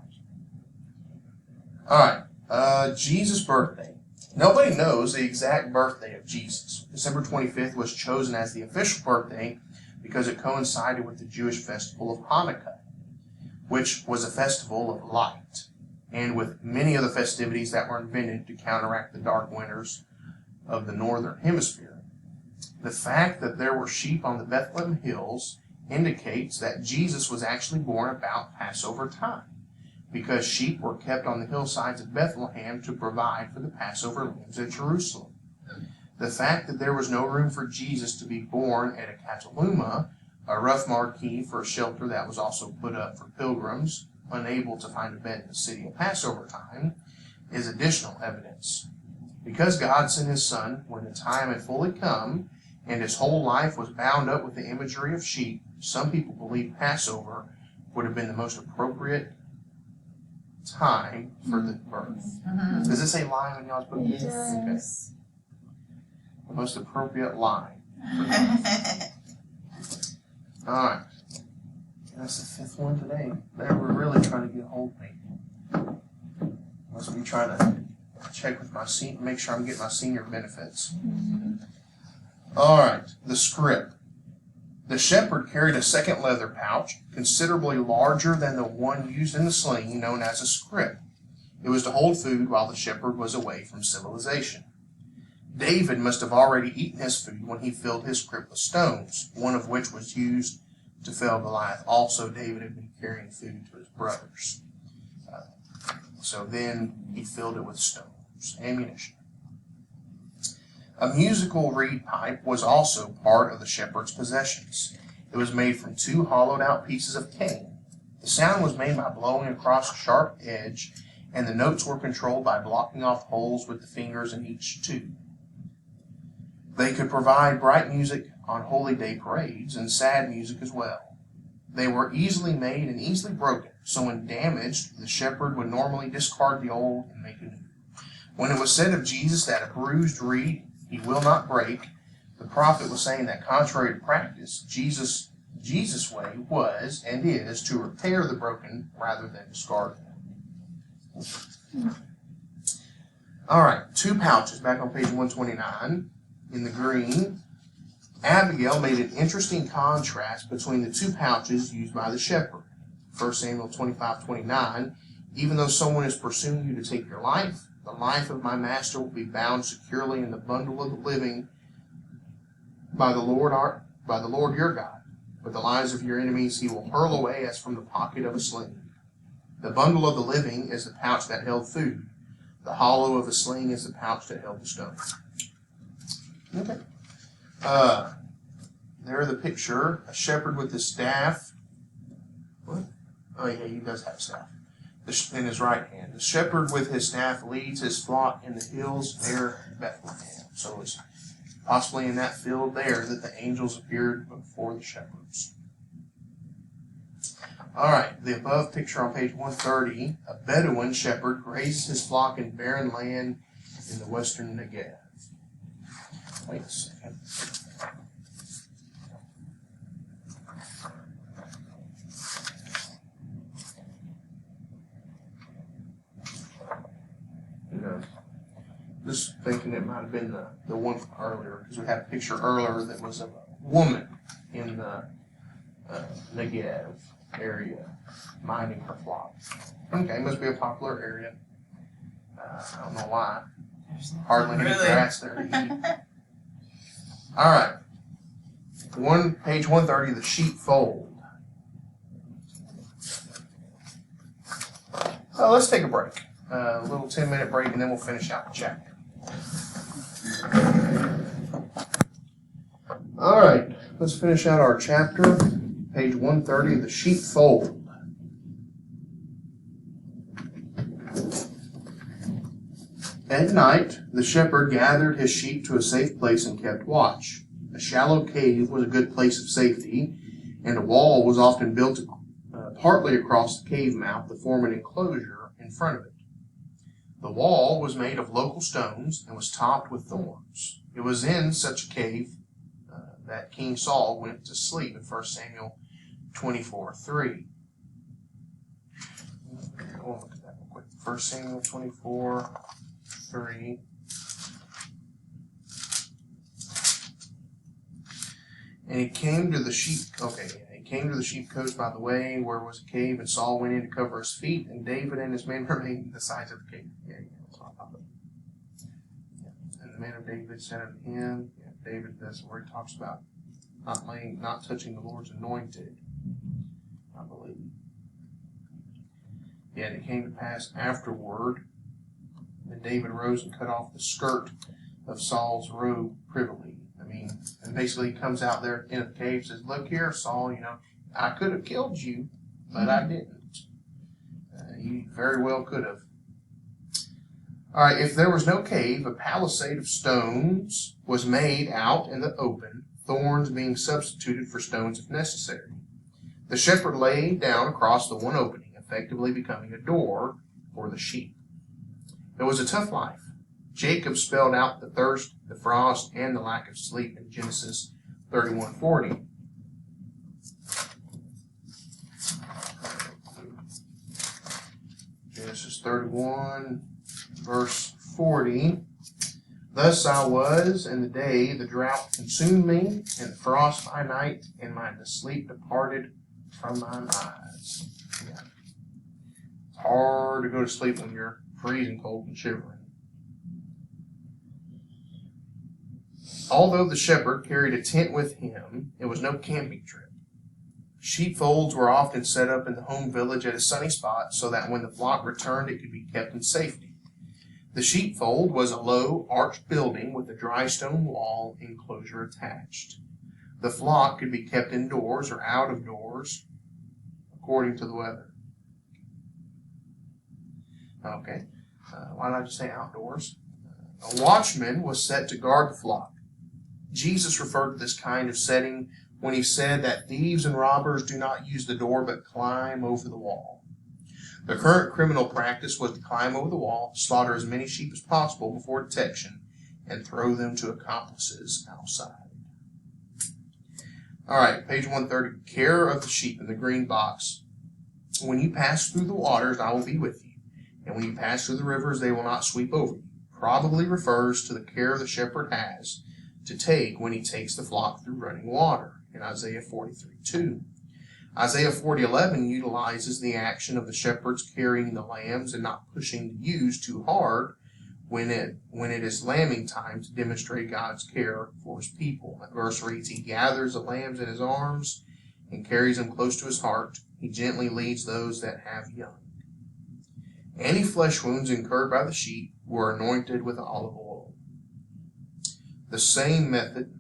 All right, Jesus' birthday. Nobody knows the exact birthday of Jesus. December 25th was chosen as the official birthday because it coincided with the Jewish festival of Hanukkah, which was a festival of light, and with many of the festivities that were invented to counteract the dark winters of the northern hemisphere. The fact that there were sheep on the Bethlehem hills indicates that Jesus was actually born about Passover time, because sheep were kept on the hillsides of Bethlehem to provide for the Passover lambs at Jerusalem. The fact that there was no room for Jesus to be born at a Cataluma, a rough marquee for a shelter that was also put up for pilgrims unable to find a bed in the city at Passover time, is additional evidence. Because God sent his Son when the time had fully come, and his whole life was bound up with the imagery of sheep, some people believe Passover would have been the most appropriate time for the birth. Does it say line on y'all's book? It does. Okay. The most appropriate line. All right. That's the 5th one today. They were really trying to get a hold of me. Must be trying to check with my make sure I'm getting my senior benefits. All right. The scrip. The shepherd carried a second leather pouch, considerably larger than the one used in the sling, known as a scrip. It was to hold food while the shepherd was away from civilization. David must have already eaten his food when he filled his scrip with stones, one of which was used to fell Goliath. Also, David had been carrying food to his brothers. So then he filled it with stones, ammunition. A musical reed pipe was also part of the shepherd's possessions. It was made from 2 hollowed-out pieces of cane. The sound was made by blowing across a sharp edge, and the notes were controlled by blocking off holes with the fingers in each tube. They could provide bright music on holy day parades and sad music as well. They were easily made and easily broken, so when damaged, the shepherd would normally discard the old and make a new. When it was said of Jesus that a bruised reed he will not break, the prophet was saying that contrary to practice, Jesus' way was and is to repair the broken rather than discard them. All right, 2 pouches back on page 129 in the green. Abigail made an interesting contrast between the 2 pouches used by the shepherd. 1 Samuel 25:29, even though someone is pursuing you to take your life, the life of my master will be bound securely in the bundle of the living by the Lord your God. But the lives of your enemies he will hurl away as from the pocket of a sling. The bundle of the living is the pouch that held food. The hollow of a sling is the pouch that held the stone. Okay. there the picture, a shepherd with his staff. What? Oh yeah, he does have staff. In his right hand. The shepherd with his staff leads his flock in the hills near Bethlehem. So it's possibly in that field there that the angels appeared before the shepherds. Alright, the above picture on page 130, a Bedouin shepherd grazes his flock in barren land in the western Negev. Wait a second. Just thinking it might have been the one earlier, because we had a picture earlier that was of a woman in the Negev area minding her flock. Okay, must be a popular area. I don't know why. Hardly any grass there to eat. All right. Page 130, the sheepfold. Let's take a break. A little 10-minute break, and then we'll finish out the chapter. All right, let's finish out our chapter. Page 130, the sheepfold. At night, the shepherd gathered his sheep to a safe place and kept watch. A shallow cave was a good place of safety, and a wall was often built partly across the cave mouth to form an enclosure in front of it. The wall was made of local stones and was topped with thorns. It was in such a cave that King Saul went to sleep in 1 Samuel 24:3. We'll look at that real quick. 1 Samuel 24:3. And he came to the sheep. He came to the sheep cote by the way, where was a cave, and Saul went in to cover his feet, and David and his men remained in the sides of the cave. That's what I thought of. And the man of David said unto him, David, that's where he talks about not touching the Lord's anointed, I believe. And it came to pass afterward that David arose and cut off the skirt of Saul's robe privily. And basically he comes out there in the cave and says, look here, Saul, I could have killed you, but I didn't. You very well could have. All right, if there was no cave, a palisade of stones was made out in the open, thorns being substituted for stones if necessary. The shepherd lay down across the one opening, effectively becoming a door for the sheep. It was a tough life. Jacob spelled out the thirst, the frost, and the lack of sleep in Genesis 31:40. Genesis 31, verse 40. Thus I was in the day, the drought consumed me, and the frost by night, and my sleep departed from mine eyes. Yeah. It's hard to go to sleep when you're freezing cold and shivering. Although the shepherd carried a tent with him, it was no camping trip. Sheepfolds were often set up in the home village at a sunny spot so that when the flock returned it could be kept in safety. The sheepfold was a low, arched building with a dry stone wall enclosure attached. The flock could be kept indoors or out of doors according to the weather. Okay, why did I just say outdoors? A watchman was set to guard the flock. Jesus referred to this kind of setting when he said that thieves and robbers do not use the door but climb over the wall. The current criminal practice was to climb over the wall, slaughter as many sheep as possible before detection, and throw them to accomplices outside. All right, page 130, care of the sheep in the green box. When you pass through the waters, I will be with you, and when you pass through the rivers, they will not sweep over you. Probably refers to the care the shepherd has to take when he takes the flock through running water in Isaiah 43:2. Isaiah 40:11 utilizes the action of the shepherds carrying the lambs and not pushing the ewes too hard when it is lambing time to demonstrate God's care for his people. That verse reads, he gathers the lambs in his arms and carries them close to his heart. He gently leads those that have young. Any flesh wounds incurred by the sheep were anointed with olive oil. The same method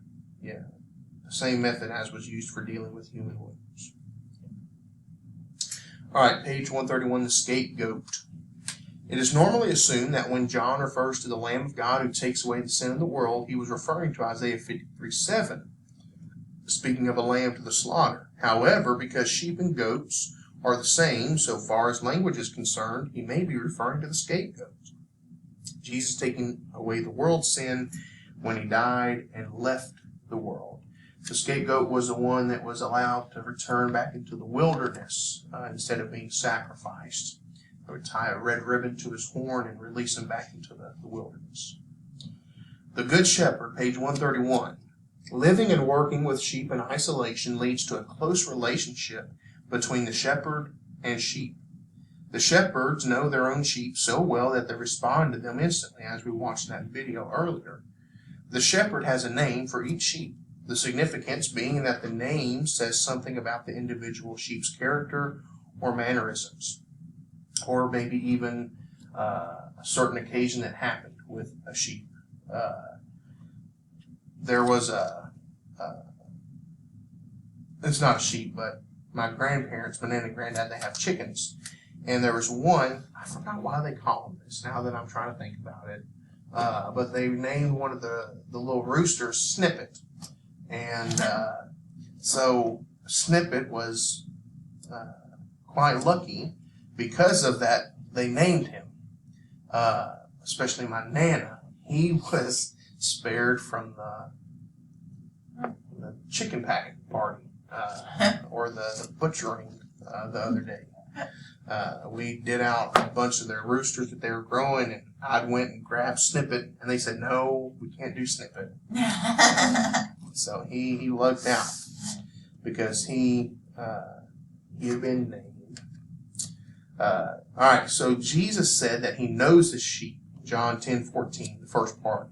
the same method as was used for dealing with human wounds. All right, page 131, the scapegoat. It is normally assumed that when John refers to the Lamb of God who takes away the sin of the world, he was referring to Isaiah 53:7, speaking of a lamb to the slaughter. However, because sheep and goats are the same so far as language is concerned, he may be referring to the scapegoat. Jesus taking away the world's sin when he died and left the world. The scapegoat was the one that was allowed to return back into the wilderness instead of being sacrificed. They would tie a red ribbon to his horn and release him back into the wilderness. The Good Shepherd, page 131. Living and working with sheep in isolation leads to a close relationship between the shepherd and sheep. The shepherds know their own sheep so well that they respond to them instantly, as we watched in that video earlier. The shepherd has a name for each sheep, the significance being that the name says something about the individual sheep's character or mannerisms, or maybe even a certain occasion that happened with a sheep. There was it's not a sheep, but my grandparents, my nanny and granddad, they have chickens. And there was one, I forgot why they call them this, now that I'm trying to think about it. But they named one of the little roosters Snippet. And so Snippet was quite lucky because of that. They named him, especially my Nana. He was spared from the chicken packing party or the butchering the other day. We did out a bunch of their roosters that they were growing, and I went and grabbed Snippet, and they said, no, we can't do Snippet. So he lucked out because he had been named. All right, so Jesus said that he knows his sheep. John 10:14, the first part.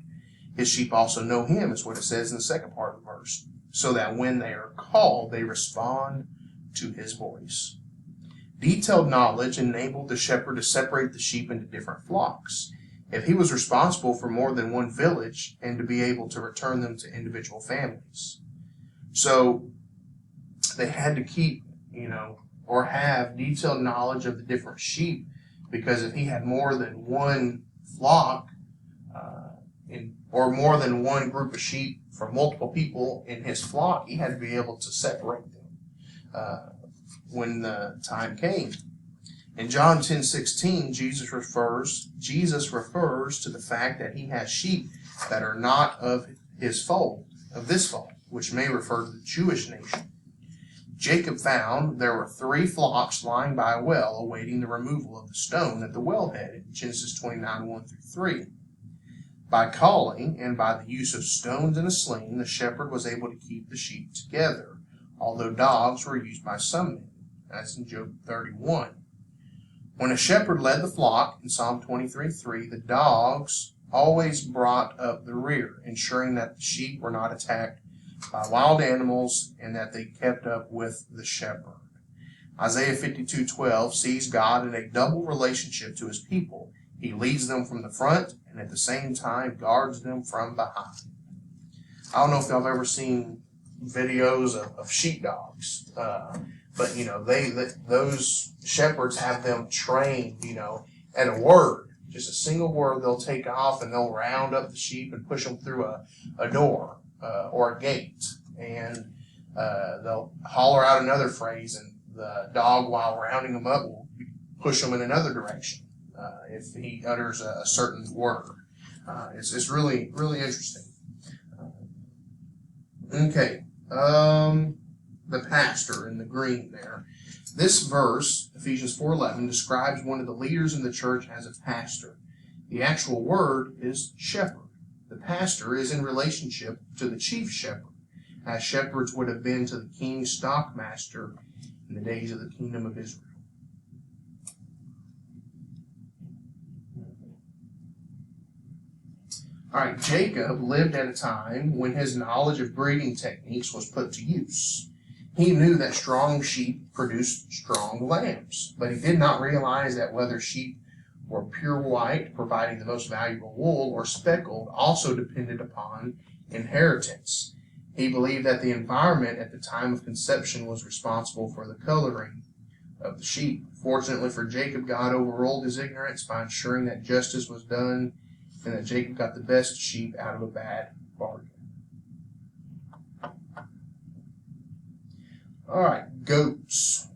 His sheep also know him, is what it says in the second part of the verse. So that when they are called, they respond to his voice. Detailed knowledge enabled the shepherd to separate the sheep into different flocks. If he was responsible for more than one village, and to be able to return them to individual families. So they had to keep, or have detailed knowledge of the different sheep, because if he had more than one flock, or more than one group of sheep from multiple people in his flock, he had to be able to separate them when the time came. In John 10:16, Jesus refers to the fact that he has sheep that are not of his fold, of this fold, which may refer to the Jewish nation. Jacob found there were 3 flocks lying by a well awaiting the removal of the stone at the wellhead in Genesis 29:1-3. By calling and by the use of stones and a sling, the shepherd was able to keep the sheep together, although dogs were used by some men. That's in Job 31. When a shepherd led the flock, in Psalm 23:3, the dogs always brought up the rear, ensuring that the sheep were not attacked by wild animals and that they kept up with the shepherd. Isaiah 52:12 sees God in a double relationship to his people. He leads them from the front and at the same time guards them from behind. I don't know if y'all have ever seen videos of sheepdogs, but those shepherds have them trained, at a word, just a single word they'll take off and they'll round up the sheep and push them through a door or a gate, and they'll holler out another phrase, and the dog, while rounding them up, will push them in another direction if he utters a certain word. It's really, really interesting. Okay. The pastor in the green there. This verse, Ephesians 4:11, describes one of the leaders in the church as a pastor. The actual word is shepherd. The pastor is in relationship to the chief shepherd, as shepherds would have been to the king's stockmaster in the days of the kingdom of Israel. All right, Jacob lived at a time when his knowledge of breeding techniques was put to use. He knew that strong sheep produced strong lambs, but he did not realize that whether sheep were pure white, providing the most valuable wool, or speckled also depended upon inheritance. He believed that the environment at the time of conception was responsible for the coloring of the sheep. Fortunately for Jacob, God overruled his ignorance by ensuring that justice was done and that Jacob got the best sheep out of a bad bargain. Alright, goats.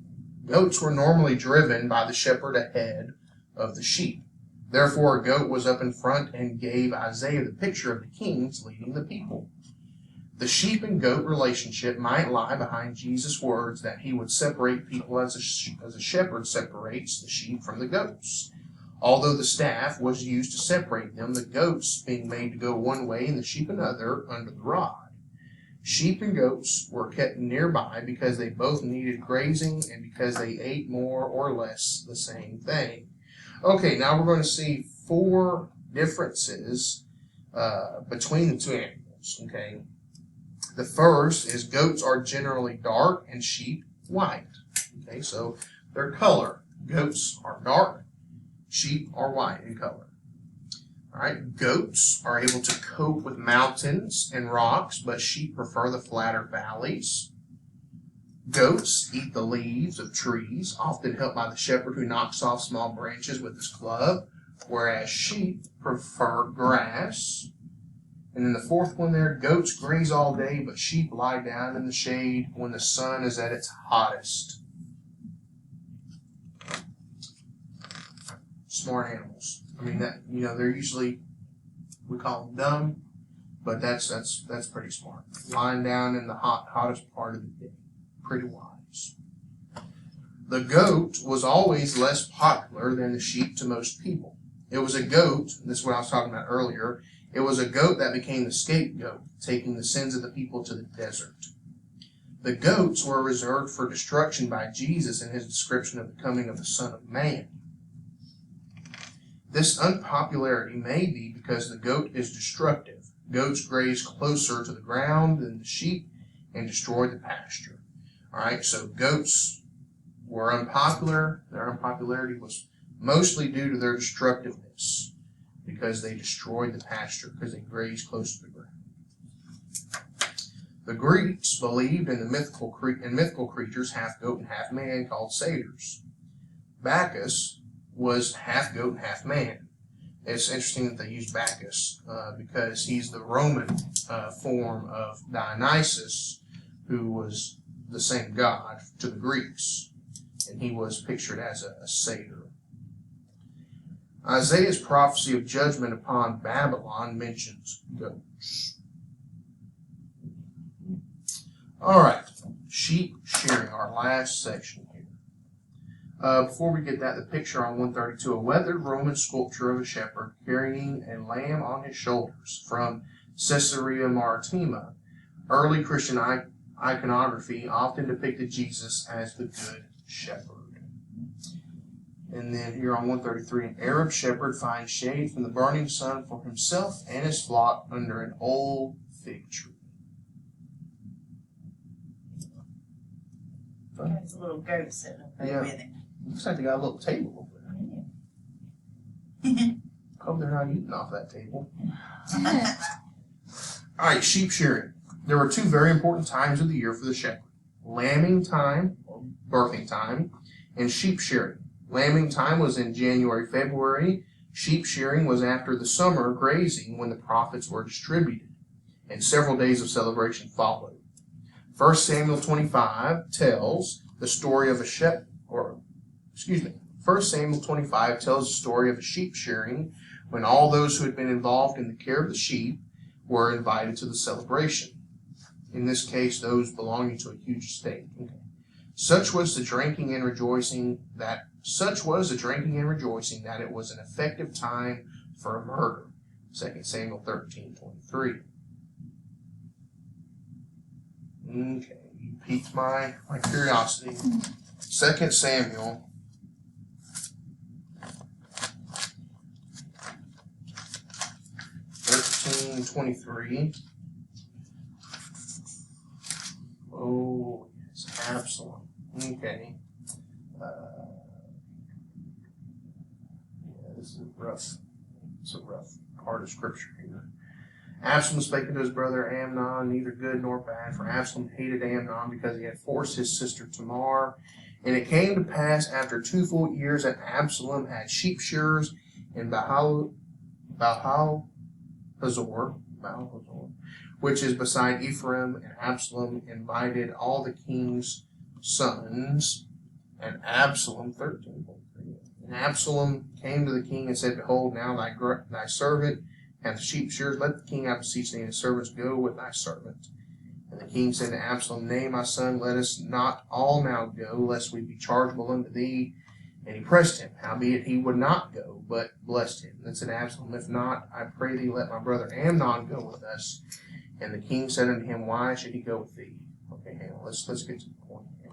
Goats were normally driven by the shepherd ahead of the sheep. Therefore, a goat was up in front and gave Isaiah the picture of the kings leading the people. The sheep and goat relationship might lie behind Jesus' words that he would separate people as a shepherd separates the sheep from the goats. Although the staff was used to separate them, the goats being made to go one way and the sheep another under the rod. Sheep and goats were kept nearby because they both needed grazing and because they ate more or less the same thing. Okay, now we're going to see 4 differences between the two animals. Okay, the first is goats are generally dark and sheep white. Okay, so their color. Goats are dark, sheep are white in color. Alright, goats are able to cope with mountains and rocks, but sheep prefer the flatter valleys. Goats eat the leaves of trees, often helped by the shepherd who knocks off small branches with his club, whereas sheep prefer grass. And then the 4th one there, goats graze all day, but sheep lie down in the shade when the sun is at its hottest. Smart animals. I mean, that, they're usually, we call them dumb, but that's pretty smart. Lying down in the hottest part of the day. Pretty wise. The goat was always less popular than the sheep to most people. It was a goat, and this is what I was talking about earlier, it was a goat that became the scapegoat, taking the sins of the people to the desert. The goats were reserved for destruction by Jesus in his description of the coming of the Son of Man. This unpopularity may be because the goat is destructive. Goats graze closer to the ground than the sheep and destroy the pasture. Alright, so goats were unpopular. Their unpopularity was mostly due to their destructiveness because they destroyed the pasture, because they grazed close to the ground. The Greeks believed in mythical creatures, half goat and half man, called satyrs. Bacchus was half goat and half man. It's interesting that they use Bacchus because he's the Roman form of Dionysus, who was the same god to the Greeks, and he was pictured as a satyr. Isaiah's prophecy of judgment upon Babylon mentions goats. All right, sheep shearing, our last section here. Before we get that, the picture on 132, a weathered Roman sculpture of a shepherd carrying a lamb on his shoulders from Caesarea Maritima. Early Christian iconography often depicted Jesus as the good shepherd. And then here on 133, an Arab shepherd finds shade from the burning sun for himself and his flock under an old fig tree. There's a little goat sitting up there with him. Looks like they got a little table over there. Hope they're not eating off that table. Alright, sheep shearing. There were 2 very important times of the year for the shepherd. Lambing time, or birthing time, and sheep shearing. Lambing time was in January, February. Sheep shearing was after the summer grazing when the profits were distributed, and several days of celebration followed. 1 Samuel 25 tells the story of 1 Samuel 25 tells the story of a sheep shearing when all those who had been involved in the care of the sheep were invited to the celebration. In this case, those belonging to a huge estate. Okay. Such was the drinking and rejoicing that it was an effective time for a murder. 2 Samuel 13:23. Okay, you piqued my curiosity. 2 Samuel 13:23. Oh, yes, Absalom. Okay. This is rough. It's a rough part of Scripture here. Absalom spake unto his brother Amnon, neither good nor bad, for Absalom hated Amnon because he had forced his sister Tamar. And it came to pass after 2 full years that Absalom had sheep shearers in Baal Hazor, which is beside Ephraim, and Absalom invited all the king's sons, and Absalom, 13. And Absalom came to the king and said, Behold, now thy servant hath sheep shearers. Let the king have beseech thee, and his servants go with thy servant. And the king said to Absalom, Nay, my son, let us not all now go, lest we be chargeable unto thee. And he pressed him, howbeit he would not go, but blessed him. Then said Absalom, If not, I pray thee, let my brother Amnon go with us. And the king said unto him, Why should he go with thee? Okay, hang on, let's get to the point here.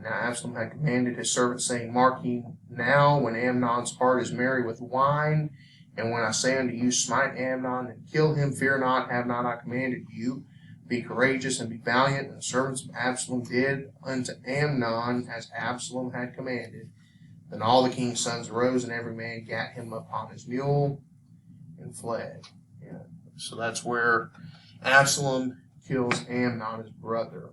Now Absalom had commanded his servant, saying, Mark ye now, when Amnon's heart is merry with wine, and when I say unto you, Smite Amnon, and kill him, fear not, have not I commanded you? Be courageous and be valiant. And the servants of Absalom did unto Amnon as Absalom had commanded. Then all the king's sons arose, and every man gat him upon his mule, and fled. So that's where Absalom kills Amnon, his brother.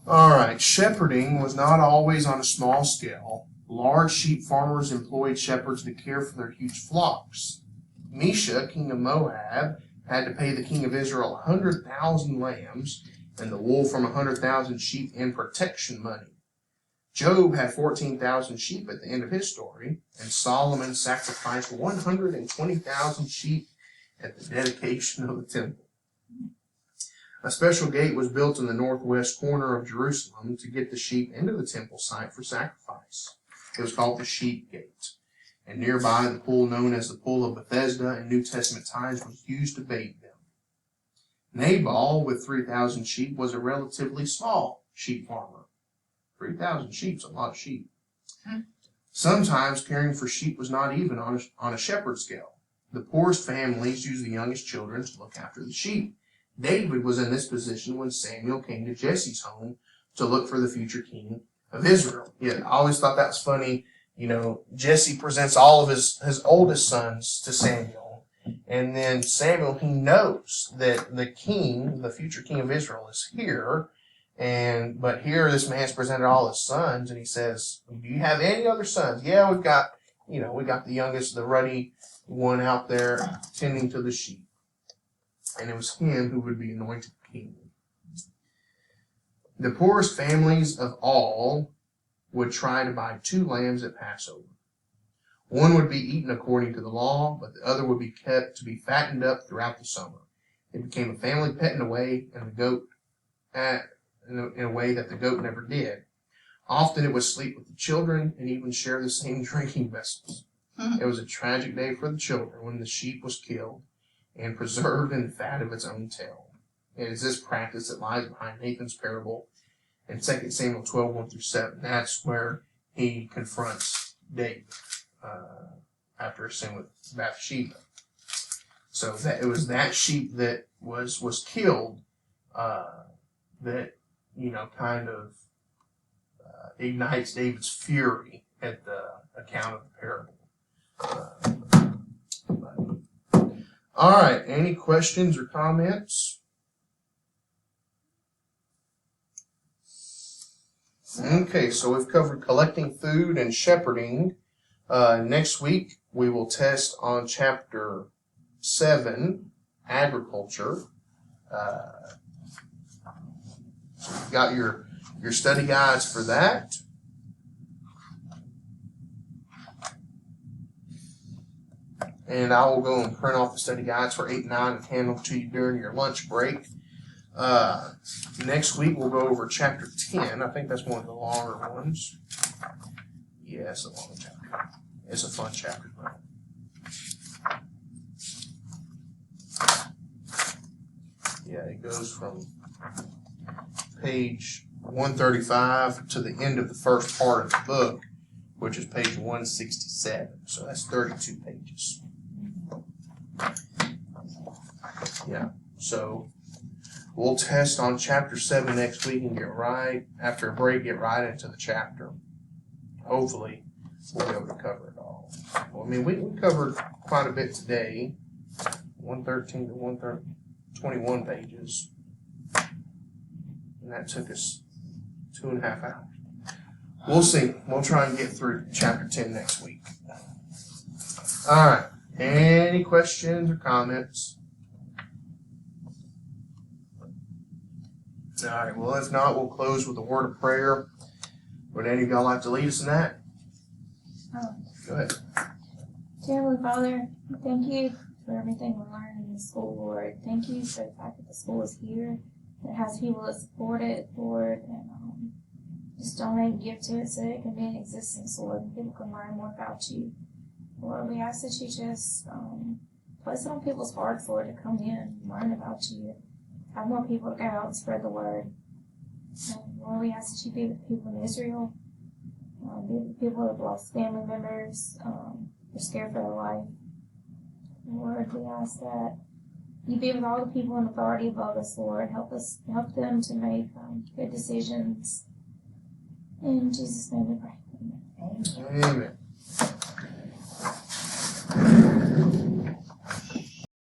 Alright, shepherding was not always on a small scale. Large sheep farmers employed shepherds to care for their huge flocks. Mesha, king of Moab, had to pay the king of Israel 100,000 lambs and the wool from 100,000 sheep in protection money. Job had 14,000 sheep at the end of his story, and Solomon sacrificed 120,000 sheep at the dedication of the temple. A special gate was built in the northwest corner of Jerusalem to get the sheep into the temple site for sacrifice. It was called the Sheep Gate. And nearby, the pool known as the Pool of Bethesda in New Testament times was used to bathe them. Nabal, with 3,000 sheep, was a relatively small sheep farmer. 3,000 sheep is a lot of sheep. Sometimes caring for sheep was not even on a shepherd scale. The poorest families used the youngest children to look after the sheep. David was in this position when Samuel came to Jesse's home to look for the future king of Israel. I always thought that was funny. Jesse presents all of his oldest sons to Samuel. And then Samuel, he knows that the king, the future king of Israel, is here. But here this man's presented all his sons, and he says, Do you have any other sons? Yeah, we got the youngest, the ruddy one out there tending to the sheep. And it was him who would be anointed king. The poorest families of all would try to buy 2 lambs at Passover. One would be eaten according to the law, but the other would be kept to be fattened up throughout the summer. It became a family pet in a way, and the goat in a way that the goat never did. Often it would sleep with the children and even share the same drinking vessels. It was a tragic day for the children when the sheep was killed and preserved in the fat of its own tail. It is this practice that lies behind Nathan's parable in 2 Samuel 12:1-7. That's where he confronts David after a sin with Bathsheba. So that it was that sheep that was killed that kind of ignites David's fury at the account of the parable. All right, any questions or comments? Okay, so we've covered collecting food and shepherding. Next week, we will test on chapter 7, agriculture. So you've got your study guides for that. And I will go and print off the study guides for 8, 9, and 10 them to you during your lunch break. Next week, we'll go over chapter 10. I think that's one of the longer ones. Yeah, it's a long chapter. It's a fun chapter, though. Yeah, it goes from page 135 to the end of the first part of the book, which is page 167. So that's 32 pages. Yeah, so We'll test on chapter 7 next week and get right, after a break, get right into the chapter. Hopefully, we'll be able to cover it all. Well, I mean, we covered quite a bit today. 113 to 121 pages. And that took us 2.5 hours. We'll see. We'll try and get through chapter 10 next week. All right. Any questions or comments? All right. Well, if not, we'll close with a word of prayer. Would any of y'all like to lead us in that? Go ahead. Dear Heavenly Father, thank you for everything we learned in the school, Lord. Thank you for the fact that the school is here, that it has people that support it, Lord, and just donate and give to it so that it can be in existence, Lord, and people can learn more about you. Lord, we ask that you just place it on people's hearts, Lord, to come in and learn about you. Have more people to go out and spread the word. And Lord, we ask that you be with the people in Israel, be with the people that have lost family members, they're scared for their life. Lord, we ask that you be with all the people in authority above us, Lord. Help them to make good decisions. In Jesus' name we pray. Amen. Amen.